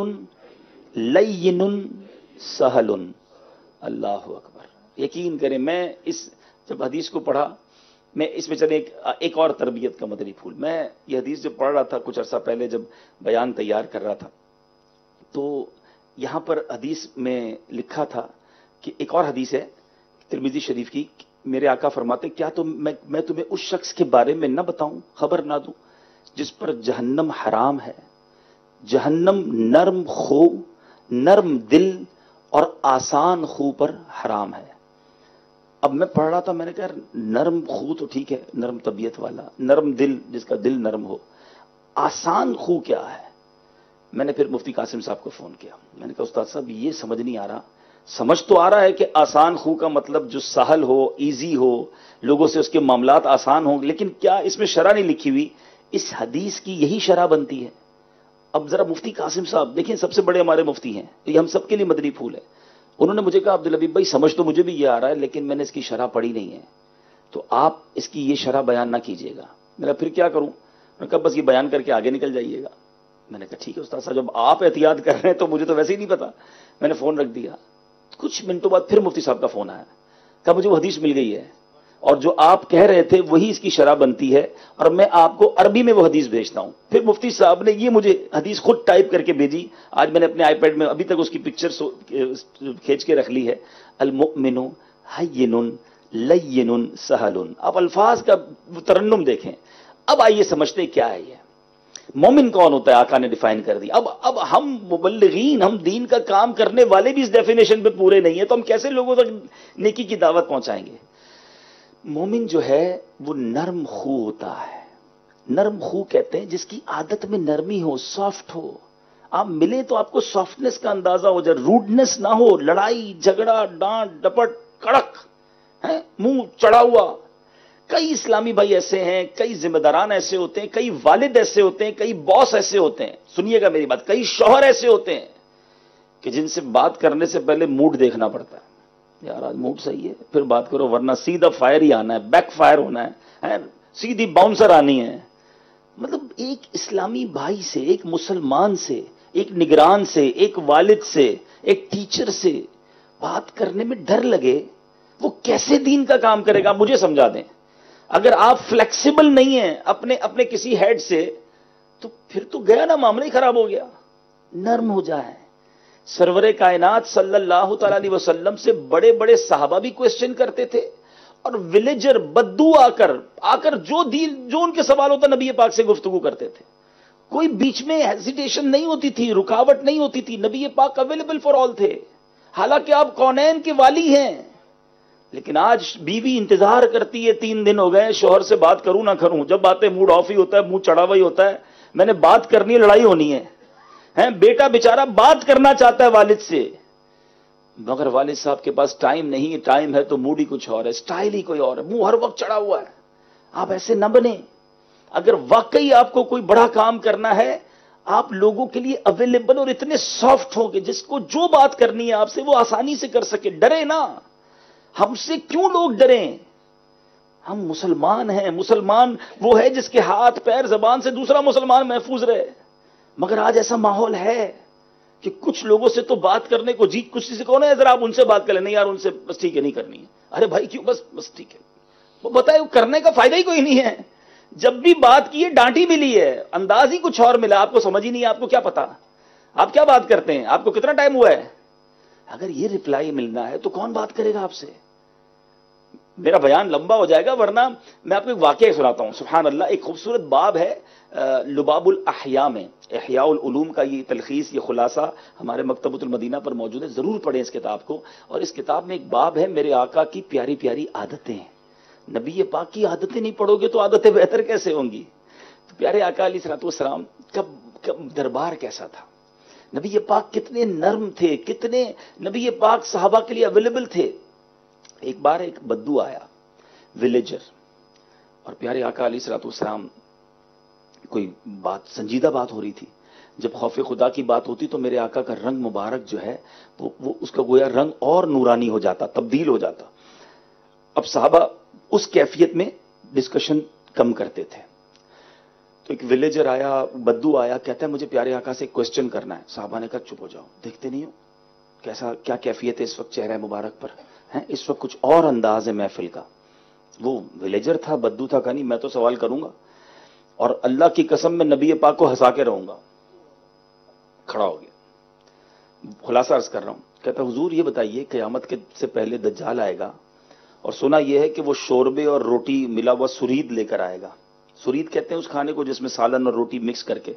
لین سہل، اللہ اکبر، یقین کریں میں اس جب حدیث کو پڑھا، میں اس میں چلے ایک اور تربیت کا مدنی پھول، میں یہ حدیث جب پڑھ رہا تھا کچھ عرصہ پہلے جب بیان تیار کر رہا تھا، تو یہاں پر حدیث میں لکھا تھا کہ ایک اور حدیث ہے ترمذی شریف کی، میرے آقا فرماتے کیا میں تمہیں اس شخص کے بارے میں نہ بتاؤں، خبر نہ دوں جس پر جہنم حرام ہے، جہنم نرم خو، نرم دل اور آسان خو پر حرام ہے۔ اب میں پڑھ رہا تھا، میں نے کہا نرم خو تو ٹھیک ہے، نرم طبیعت والا، نرم دل جس کا دل نرم ہو، آسان خو کیا ہے؟ میں نے پھر مفتی قاسم صاحب کو فون کیا، میں نے کہا استاد صاحب یہ سمجھ نہیں آ رہا، سمجھ تو آ رہا ہے کہ آسان خو کا مطلب جو سہل ہو، ایزی ہو، لوگوں سے اس کے معاملات آسان ہوں، لیکن کیا اس میں شرح نہیں لکھی ہوئی؟ اس حدیث کی یہی شرح بنتی ہے؟ اب ذرا مفتی قاسم صاحب دیکھیں، سب سے بڑے ہمارے مفتی ہیں، یہ ہم سب کے لیے مدنی پھول ہے، انہوں نے مجھے کہا عبدالحبیب بھائی سمجھ تو مجھے بھی یہ آ رہا ہے، لیکن میں نے اس کی شرح پڑھی نہیں ہے، تو آپ اس کی یہ شرح بیان نہ کیجیے گا۔ میں نے پھر کیا کروں؟ میں نے کہا بس یہ بیان کر کے آگے نکل جائیے گا۔ میں نے کہا ٹھیک ہے استاد صاحب، جب آپ احتیاط کر رہے ہیں تو مجھے تو ویسے ہی نہیں پتا۔ میں نے فون رکھ دیا، کچھ منٹوں بعد پھر مفتی صاحب کا فون آیا، کہا مجھے وہ حدیث مل گئی ہے، اور جو آپ کہہ رہے تھے وہی اس کی شرح بنتی ہے، اور میں آپ کو عربی میں وہ حدیث بھیجتا ہوں۔ پھر مفتی صاحب نے یہ مجھے حدیث خود ٹائپ کر کے بھیجی، آج میں نے اپنے آئی پیڈ میں ابھی تک اس کی پکچر کھینچ کے رکھ لی ہے، المؤمن حین لین سہل۔ آپ الفاظ کا ترنم دیکھیں۔ اب آئیے سمجھتے کیا ہے یہ مومن کون ہوتا ہے، آقا نے ڈیفائن کر دی۔ اب ہم مبلغین، ہم دین کا کام کرنے والے بھی اس ڈیفینیشن پہ پورے نہیں ہیں، تو ہم کیسے لوگوں تک نیکی کی دعوت پہنچائیں گے؟ مومن جو ہے وہ نرم خو ہوتا ہے، نرم خو کہتے ہیں جس کی عادت میں نرمی ہو، سافٹ ہو، آپ ملے تو آپ کو سافٹنس کا اندازہ ہو جائے، روڈنس نہ ہو، لڑائی جھگڑا ڈانٹ ڈپٹ کڑک ہے، منہ چڑھا ہوا۔ کئی اسلامی بھائی ایسے ہیں، کئی ذمہ داران ایسے ہوتے ہیں، کئی والد ایسے ہوتے ہیں، کئی باس ایسے ہوتے ہیں، سنیے گا میری بات، کئی شوہر ایسے ہوتے ہیں کہ جن سے بات کرنے سے پہلے موڈ دیکھنا پڑتا ہے، یار آج موڈ صحیح ہے پھر بات کرو، ورنہ سیدھا فائر ہی آنا ہے، بیک فائر ہونا ہے، سیدھی باؤنسر آنی ہے۔ مطلب ایک اسلامی بھائی سے، ایک مسلمان سے، ایک نگران سے، ایک والد سے، ایک ٹیچر سے بات کرنے میں ڈر لگے، وہ کیسے دین کا کام کرے گا؟ مجھے سمجھا دیں۔ اگر آپ فلیکسیبل نہیں ہیں اپنے کسی ہیڈ سے، تو پھر تو گیا نا، معاملہ ہی خراب ہو گیا۔ نرم ہو جائے، سرور کائنات صلی اللہ تعالی علیہ وسلم سے بڑے بڑے صحابہ بھی کوشچن کرتے تھے، اور ولیجر بدو آ کر جو ان کے سوال ہوتا نبی پاک سے گفتگو کرتے تھے. کوئی بیچ میں ہیزیٹیشن نہیں ہوتی تھی، رکاوٹ نہیں ہوتی تھی، نبی پاک اویلیبل فار آل تھے. حالانکہ آپ کونین کے والی ہیں، لیکن آج بیوی انتظار کرتی ہے، 3 دن ہو گئے شوہر سے بات کروں نہ کروں، جب باتیں موڈ آف ہی ہوتا ہے، منہ چڑھا ہوا ہی ہوتا ہے، میں نے بات کرنی ہے، لڑائی ہونی ہے. بیٹا بیچارہ بات کرنا چاہتا ہے والد سے، مگر والد صاحب کے پاس ٹائم نہیں ہے، ٹائم ہے تو موڈ ہی کچھ اور ہے، سٹائل ہی کوئی اور ہے، منہ ہر وقت چڑھا ہوا ہے. آپ ایسے نہ بنیں. اگر واقعی آپ کو کوئی بڑا کام کرنا ہے، آپ لوگوں کے لیے اویلیبل اور اتنے سافٹ ہوں گے، جس کو جو بات کرنی ہے آپ سے وہ آسانی سے کر سکے. ڈرے نا، ہم سے کیوں لوگ ڈریں؟ ہم مسلمان ہیں. مسلمان وہ ہے جس کے ہاتھ پیر زبان سے دوسرا مسلمان محفوظ رہے. مگر آج ایسا ماحول ہے کہ کچھ لوگوں سے تو بات کرنے کو کسی سے کون ہے ذرا آپ ان سے بات کر لیں، نہیں یار ان سے بس ٹھیک ہے نہیں کرنی ہے. ارے بھائی کیوں؟ بس ٹھیک ہے. وہ بتائے کرنے کا فائدہ ہی کوئی نہیں ہے. جب بھی بات کی ہے ڈانٹی ملی ہے، انداز ہی کچھ اور ملا، آپ کو سمجھ ہی نہیں ہے. آپ کو کیا پتا آپ کیا بات کرتے ہیں؟ آپ کو کتنا ٹائم ہوا ہے؟ اگر یہ ریپلائی ملنا ہے تو کون بات کرے گا آپ سے؟ میرا بیان لمبا ہو جائے گا، ورنہ میں آپ کو ایک واقعہ سناتا ہوں. سبحان اللہ، ایک خوبصورت باب ہے لباب الاحیاء میں، احیاء العلوم کا یہ تلخیص، یہ خلاصہ ہمارے مکتبۃ المدینہ پر موجود ہے. ضرور پڑھیں اس کتاب کو. اور اس کتاب میں ایک باب ہے میرے آقا کی پیاری پیاری عادتیں. نبی پاک کی عادتیں نہیں پڑھو گے تو عادتیں بہتر کیسے ہوں گی؟ تو پیارے آقا علیہ الصلوۃ والسلام کب دربار کیسا تھا، نبی پاک کتنے نرم تھے، کتنے نبی پاک صحابہ کے لیے اویلیبل تھے. ایک بار ایک بدو آیا، ولیجر، اور پیارے آقا علیہ الصلوۃ والسلام کوئی بات، سنجیدہ بات ہو رہی تھی. جب خوف خدا کی بات ہوتی تو میرے آقا کا رنگ مبارک جو ہے وہ اس کا گویا رنگ اور نورانی ہو جاتا، تبدیل ہو جاتا. اب صحابہ اس کیفیت میں ڈسکشن کم کرتے تھے. تو ایک ولیجر آیا، بدو آیا، کہتا ہے مجھے پیارے آقا سے کوسچن کرنا ہے. صحابہ نے کہا چپ ہو جاؤ، دیکھتے نہیں ہو کیسا کیا کیفیت ہے اس وقت چہرہ مبارک پر؟ اس وقت کچھ اور انداز ہے محفل کا. وہ ولیجر تھا، بدو تھا، کہا نہیں میں تو سوال کروں گا، اور اللہ کی قسم میں نبی پاک کو ہنسا کے رہوں گا. کھڑا ہو گیا. خلاصہ عرض کر رہا ہوں. کہتا حضور یہ بتائیے قیامت کے سے پہلے دجال آئے گا، اور سنا یہ ہے کہ وہ شوربے اور روٹی ملا ہوا سرید لے کر آئے گا. سرید کہتے ہیں اس کھانے کو جس میں سالن اور روٹی مکس کر کے،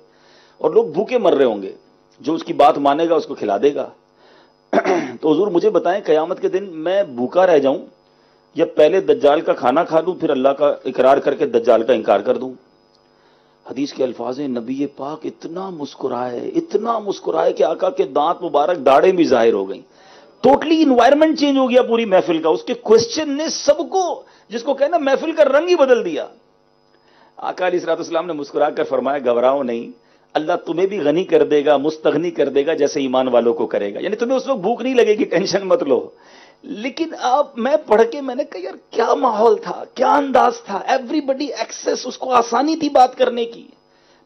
اور لوگ بھوکے مر رہے ہوں گے، جو اس کی بات مانے گا اس کو کھلا دے گا. تو حضور مجھے بتائیں قیامت کے دن میں بھوکا رہ جاؤں یا پہلے دجال کا کھانا کھا لوں پھر اللہ کا اقرار کر کے دجال کا انکار کر دوں؟ حدیث کے الفاظ ہیں، نبی پاک اتنا مسکرائے کہ آقا کے دانت مبارک داڑھیں بھی ظاہر ہو گئیں. ٹوٹلی انوائرمنٹ چینج ہو گیا پوری محفل کا. اس کے کوسچن نے سب کو، جس کو کہنا محفل کا رنگ ہی بدل دیا. آقا علیہ الصلوۃ والسلام نے مسکرا کر فرمایا گھبراؤ نہیں، اللہ تمہیں بھی غنی کر دے گا، مستغنی کر دے گا جیسے ایمان والوں کو کرے گا. یعنی تمہیں اس وقت بھوک نہیں لگے گی، ٹینشن مت لو. لیکن اب میں پڑھ کے میں نے کہا یار کیا ماحول تھا، کیا انداز تھا. ایوری بڈی ایکسس، اس کو آسانی تھی بات کرنے کی.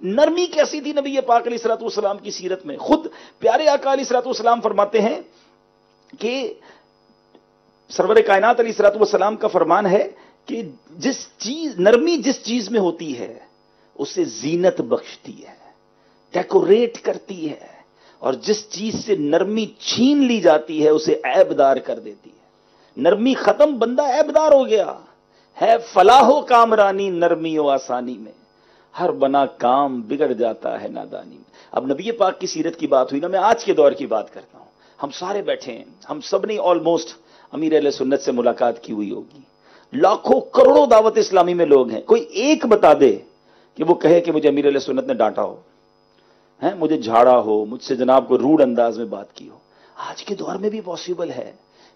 نرمی کیسی تھی نبی پاک علیہ الصلوۃ والسلام کی سیرت میں. خود پیارے آقا علیہ الصلوۃ والسلام فرماتے ہیں کہ سرور کائنات علیہ الصلوۃ والسلام کا فرمان ہے کہ نرمی جس چیز میں ہوتی ہے اسے زینت بخشتی ہے، ڈیکوریٹ کرتی ہے، اور جس چیز سے نرمی چھین لی جاتی ہے اسے عیبدار کر دیتی ہے. نرمی ختم، بندہ عیبدار ہو گیا ہے. فلاح و کامرانی نرمی و آسانی میں، ہر بنا کام بگڑ جاتا ہے نادانی میں. اب نبی پاک کی سیرت کی بات ہوئی نا، میں آج کے دور کی بات کرتا ہوں. ہم سارے بیٹھے ہیں، ہم سب نے آلموسٹ امیر اہل سنت سے ملاقات کی ہوئی ہوگی. لاکھوں کروڑوں دعوت اسلامی میں لوگ ہیں. کوئی ایک بتا دے کہ وہ کہے کہ مجھے امیر اہل سنت نے ڈانٹا ہو، مجھے جھاڑا ہو، مجھ سے جناب کو روڈ انداز میں بات کی ہو. آج کے دور میں بھی پاسبل ہے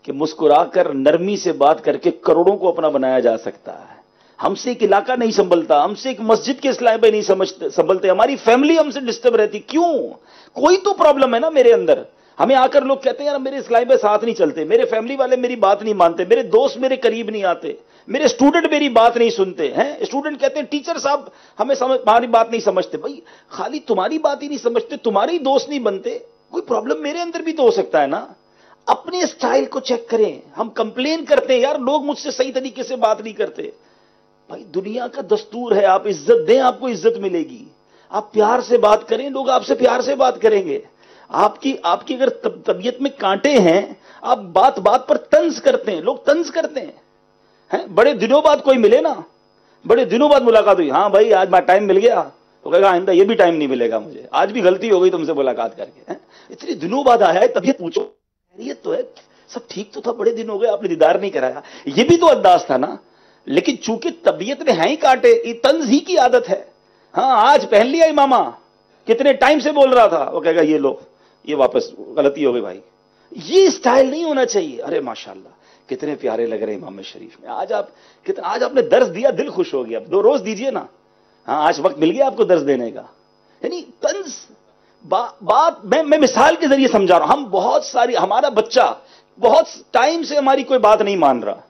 کہ مسکرا کر نرمی سے بات کر کے کروڑوں کو اپنا بنایا جا سکتا ہے. ہم سے ایک علاقہ نہیں سنبھلتا، ہم سے ایک مسجد کے اصلاح پہ نہیں سنبھلتے، ہماری فیملی ہم سے ڈسٹرب رہتی. کیوں؟ کوئی تو پرابلم ہے نا میرے اندر. ہمیں آ کر لوگ کہتے ہیں یار میرے اصلاح پہ ساتھ نہیں چلتے، میرے فیملی والے میری بات نہیں مانتے، میرے دوست میرے قریب نہیں آتے، میرے اسٹوڈنٹ میری بات نہیں سنتے ہیں. اسٹوڈنٹ کہتے ہیں ٹیچر صاحب ہماری بات نہیں سمجھتے. بھائی خالی تمہاری بات ہی نہیں سمجھتے، تمہارے دوست نہیں بنتے، کوئی پرابلم میرے اندر بھی تو ہو سکتا ہے نا. اپنے اسٹائل کو چیک کریں. ہم کمپلین کرتے ہیں یار لوگ مجھ سے صحیح طریقے سے بات نہیں کرتے. بھائی دنیا کا دستور ہے، آپ عزت دیں آپ کو عزت ملے گی. آپ پیار سے بات کریں، لوگ آپ سے پیار سے بات کریں گے. آپ کی اگر طبیعت میں کانٹے ہیں، آپ بات بات پر طنز کرتے ہیں، لوگ طنز کرتے ہیں، بڑے دنوں بعد کوئی ملے نا، بڑے دنوں بعد ملاقات ہوئی، ہاں بھائی آج ٹائم مل گیا، تو کہے گا آئندہ یہ بھی ٹائم نہیں ملے گا مجھے، آج بھی غلطی ہو گئی تم سے ملاقات کر کے، اتنے دنوں بعد آیا ہے، طبیعت پوچھو، خیریت تو ہے، سب ٹھیک تو تھا، بڑے دن ہو گئے آپ نے دیدار نہیں کرایا، یہ بھی تو انداز تھا نا، لیکن چونکہ طبیعت میں ہیں ہی کانٹے، یہ طنز ہی کی عادت ہے، ہاں آج پہن لیا امامہ، کتنے ٹائم سے بول رہا تھا، وہ کہے گا یہ لو، یہ واپس غلطی ہو گئی بھائی، یہ سٹائل نہیں ہونا چاہیے۔ ارے ماشاءاللہ کتنے پیارے لگ رہے ہیں امام شریف میں، آج آپ نے درس دیا، دل خوش ہو گیا، 2 روز دیجئے نا، ہاں آج وقت مل گیا آپ کو درس دینے کا، یعنی طنز بات میں مثال کے ذریعے سمجھا رہا ہوں، ہم بہت ساری، ہمارا بچہ بہت ٹائم سے ہماری کوئی بات نہیں مان رہا،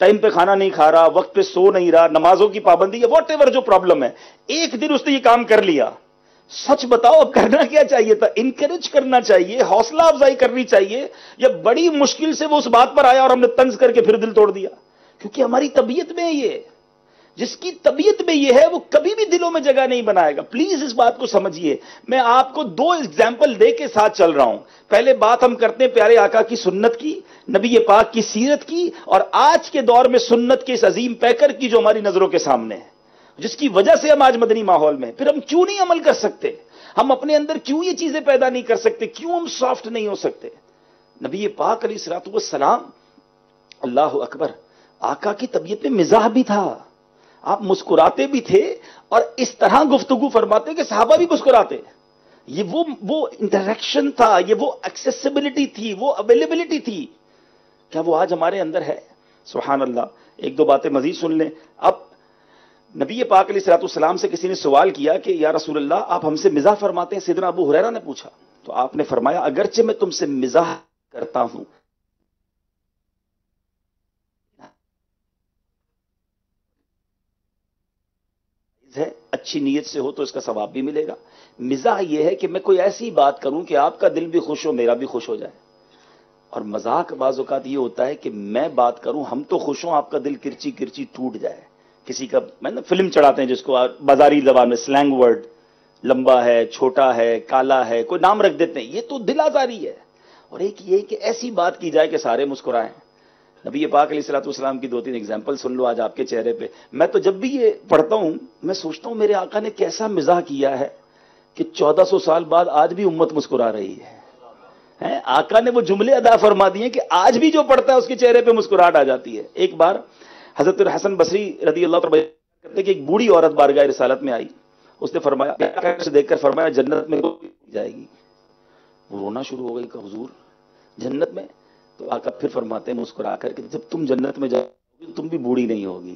ٹائم پہ کھانا نہیں کھا رہا، وقت پہ سو نہیں رہا، نمازوں کی پابندی ہے، واٹ ایور جو پرابلم ہے، ایک دن اس نے یہ کام کر لیا، سچ بتاؤ اب کرنا کیا چاہیے تھا؟ انکریج کرنا چاہیے، حوصلہ افزائی کرنی چاہیے، یا بڑی مشکل سے وہ اس بات پر آیا اور ہم نے طنز کر کے پھر دل توڑ دیا؟ کیونکہ ہماری طبیعت میں یہ، جس کی طبیعت میں یہ ہے وہ کبھی بھی دلوں میں جگہ نہیں بنائے گا۔ پلیز اس بات کو سمجھیے، میں آپ کو 2 ایگزامپل دے کے ساتھ چل رہا ہوں۔ پہلے بات ہم کرتے ہیں پیارے آقا کی سنت کی، نبی پاک کی سیرت کی، اور آج کے دور میں سنت کے اس عظیم پیکر کی جو ہماری نظروں کے سامنے ہے، جس کی وجہ سے ہم آج مدنی ماحول میں، پھر ہم کیوں نہیں عمل کر سکتے؟ ہم اپنے اندر کیوں یہ چیزیں پیدا نہیں کر سکتے؟ کیوں ہم سافٹ نہیں ہو سکتے؟ نبی پاک علیہ الصلوۃ والسلام، اللہ اکبر، آقا کی طبیعت میں مزاح بھی تھا، آپ مسکراتے بھی تھے، اور اس طرح گفتگو فرماتے کہ صحابہ بھی مسکراتے، یہ وہ انٹریکشن تھا، یہ وہ ایکسیسیبلٹی تھی، وہ اویلیبلٹی تھی، کیا وہ آج ہمارے اندر ہے؟ سبحان اللہ۔ 1-2 باتیں مزید سن لیں۔ اب نبی پاک علیہ الصلوۃ والسلام سے کسی نے سوال کیا کہ یا رسول اللہ آپ ہم سے مزاح فرماتے ہیں؟ سیدنا ابو ہریرہ نے پوچھا، تو آپ نے فرمایا اگرچہ میں تم سے مزاح کرتا ہوں، ہے اچھی نیت سے ہو تو اس کا ثواب بھی ملے گا۔ مزاح یہ ہے کہ میں کوئی ایسی بات کروں کہ آپ کا دل بھی خوش ہو، میرا بھی خوش ہو جائے، اور مذاق بعض اوقات یہ ہوتا ہے کہ میں بات کروں، ہم تو خوش ہوں، آپ کا دل کرچی کرچی ٹوٹ جائے۔ کسی کا میں نے فلم چڑھاتے ہیں جس کو بازاری زبان میں سلینگ ورڈ، لمبا ہے، چھوٹا ہے، کالا ہے، کوئی نام رکھ دیتے ہیں، یہ تو دل آزاری ہے۔ اور ایک یہ کہ ایسی بات کی جائے کہ سارے مسکرائیں۔ نبی پاک علیہ الصلوۃ والسلام کی 2-3 ایگزامپل سن لو آج آپ کے چہرے پہ۔ میں تو جب بھی یہ پڑھتا ہوں میں سوچتا ہوں میرے آقا نے کیسا مزاح کیا ہے کہ 1400 سال بعد آج بھی امت مسکرا رہی ہے۔ آقا نے وہ جملے ادا فرما دیے کہ آج بھی جو پڑھتا ہے اس کے چہرے پہ مسکراہٹ آ جاتی ہے۔ ایک بار حضرت الحسن بصری رضی اللہ عنہ کرتے کہ ایک بوڑھی عورت بارگاہ رسالت میں آئی، اس نے فرمایا، دیکھ کر فرمایا جنت میں جائے گی۔ وہ رونا شروع ہو گئی کہ حضور جنت میں؟ تو آقا پھر فرماتے ہیں مسکرا کر کہ جب تم جنت میں جاؤ گی تم بھی بوڑھی نہیں ہوگی،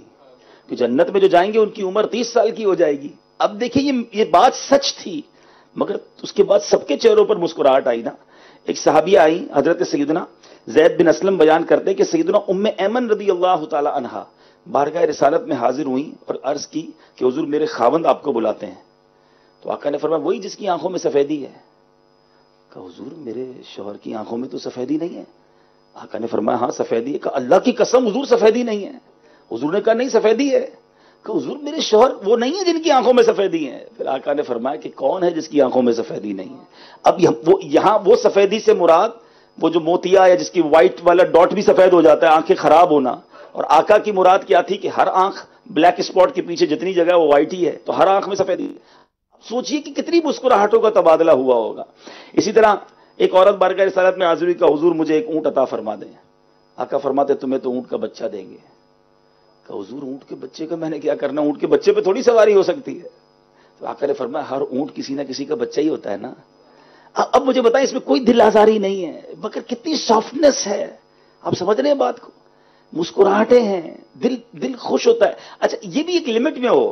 کہ جنت میں جو جائیں گے ان کی عمر 30 سال کی ہو جائے گی۔ اب دیکھیں یہ بات سچ تھی، مگر اس کے بعد سب کے چہروں پر مسکراہٹ آئی نا۔ ایک صحابیہ آئی حضرت سیدنا زید بن اسلم، بیان کرتے کہ سیدنا ام ایمن رضی اللہ تعالی عنہا بارگاہ رسالت میں حاضر ہوئیں اور عرض کی کہ حضور میرے خاوند آپ کو بلاتے ہیں۔ تو آقا نے فرمایا وہی جس کی آنکھوں میں سفیدی ہے؟ کہ حضور میرے شوہر کی آنکھوں میں تو سفیدی نہیں ہے۔ آقا نے فرمایا ہاں سفیدی ہے۔ کہ اللہ کی قسم حضور سفیدی نہیں ہے؟ حضور نے کہا نہیں سفیدی ہے۔ کہ حضور میرے شوہر وہ نہیں ہے جن کی آنکھوں میں سفیدی ہے؟ پھر آقا نے فرمایا کہ کون ہے جس کی آنکھوں میں سفیدی نہیں ہے؟ اب یہاں وہ سفیدی سے مراد وہ جو موتیا ہے جس کی وائٹ والا ڈاٹ بھی سفید ہو جاتا ہے، آنکھیں خراب ہونا، اور آقا کی مراد کیا تھی کہ ہر آنکھ بلیک اسپاٹ کے پیچھے جتنی جگہ وہ وائٹ ہی ہے، تو ہر آنکھ میں سفیدی۔ سوچئے کہ کتنی مسکراہٹوں کا تبادلہ ہوا ہوگا۔ اسی طرح ایک عورت بارگاہ رسالت میں حاضر ہوئی کہ حضور مجھے ایک اونٹ عطا فرما دیں۔ آقا فرماتے تمہیں تو اونٹ کا بچہ دیں گے۔ کہ حضور اونٹ کے بچے کا میں نے کیا کرنا، اونٹ کے بچے پہ تھوڑی سواری ہو سکتی ہے۔ تو آقا نے فرمایا ہر اونٹ کسی نہ کسی کا بچہ ہی ہوتا ہے نا۔ اب مجھے بتائیں اس میں کوئی دل آزاری نہیں ہے، مگر کتنی سافٹنس ہے، آپ سمجھ رہے ہیں بات کو؟ مسکراہٹیں ہیں، دل خوش ہوتا ہے۔ اچھا یہ بھی ایک لمٹ میں ہو،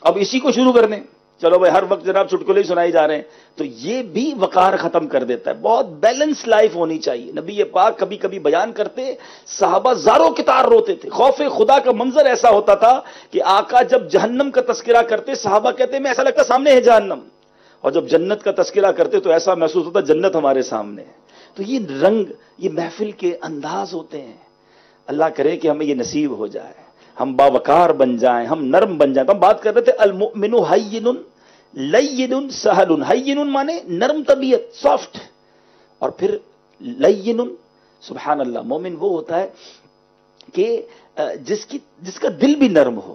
اب اسی کو شروع کر دیں، چلو بھائی ہر وقت جناب چٹکلے ہی سنائی جا رہے ہیں، تو یہ بھی وقار ختم کر دیتا ہے۔ بہت بیلنس لائف ہونی چاہیے۔ نبی پاک کبھی کبھی بیان کرتے صحابہ زاروں کے تار روتے تھے، خوف خدا کا منظر ایسا ہوتا تھا کہ آقا جب جہنم کا تذکرہ کرتے صحابہ کہتے میں ایسا لگتا سامنے ہے جہنم، اور جب جنت کا تذکرہ کرتے تو ایسا محسوس ہوتا جنت ہمارے سامنے ہے۔ تو یہ رنگ، یہ محفل کے انداز ہوتے ہیں۔ اللہ کرے کہ ہمیں یہ نصیب ہو جائے، ہم باوقار بن جائیں، ہم نرم بن جائیں۔ تو ہم بات کر رہے تھے المؤمن حین لین سہل، ہین مانے نرم طبیعت، سافٹ، اور پھر لین، سبحان اللہ، مومن وہ ہوتا ہے کہ جس کا دل بھی نرم ہو.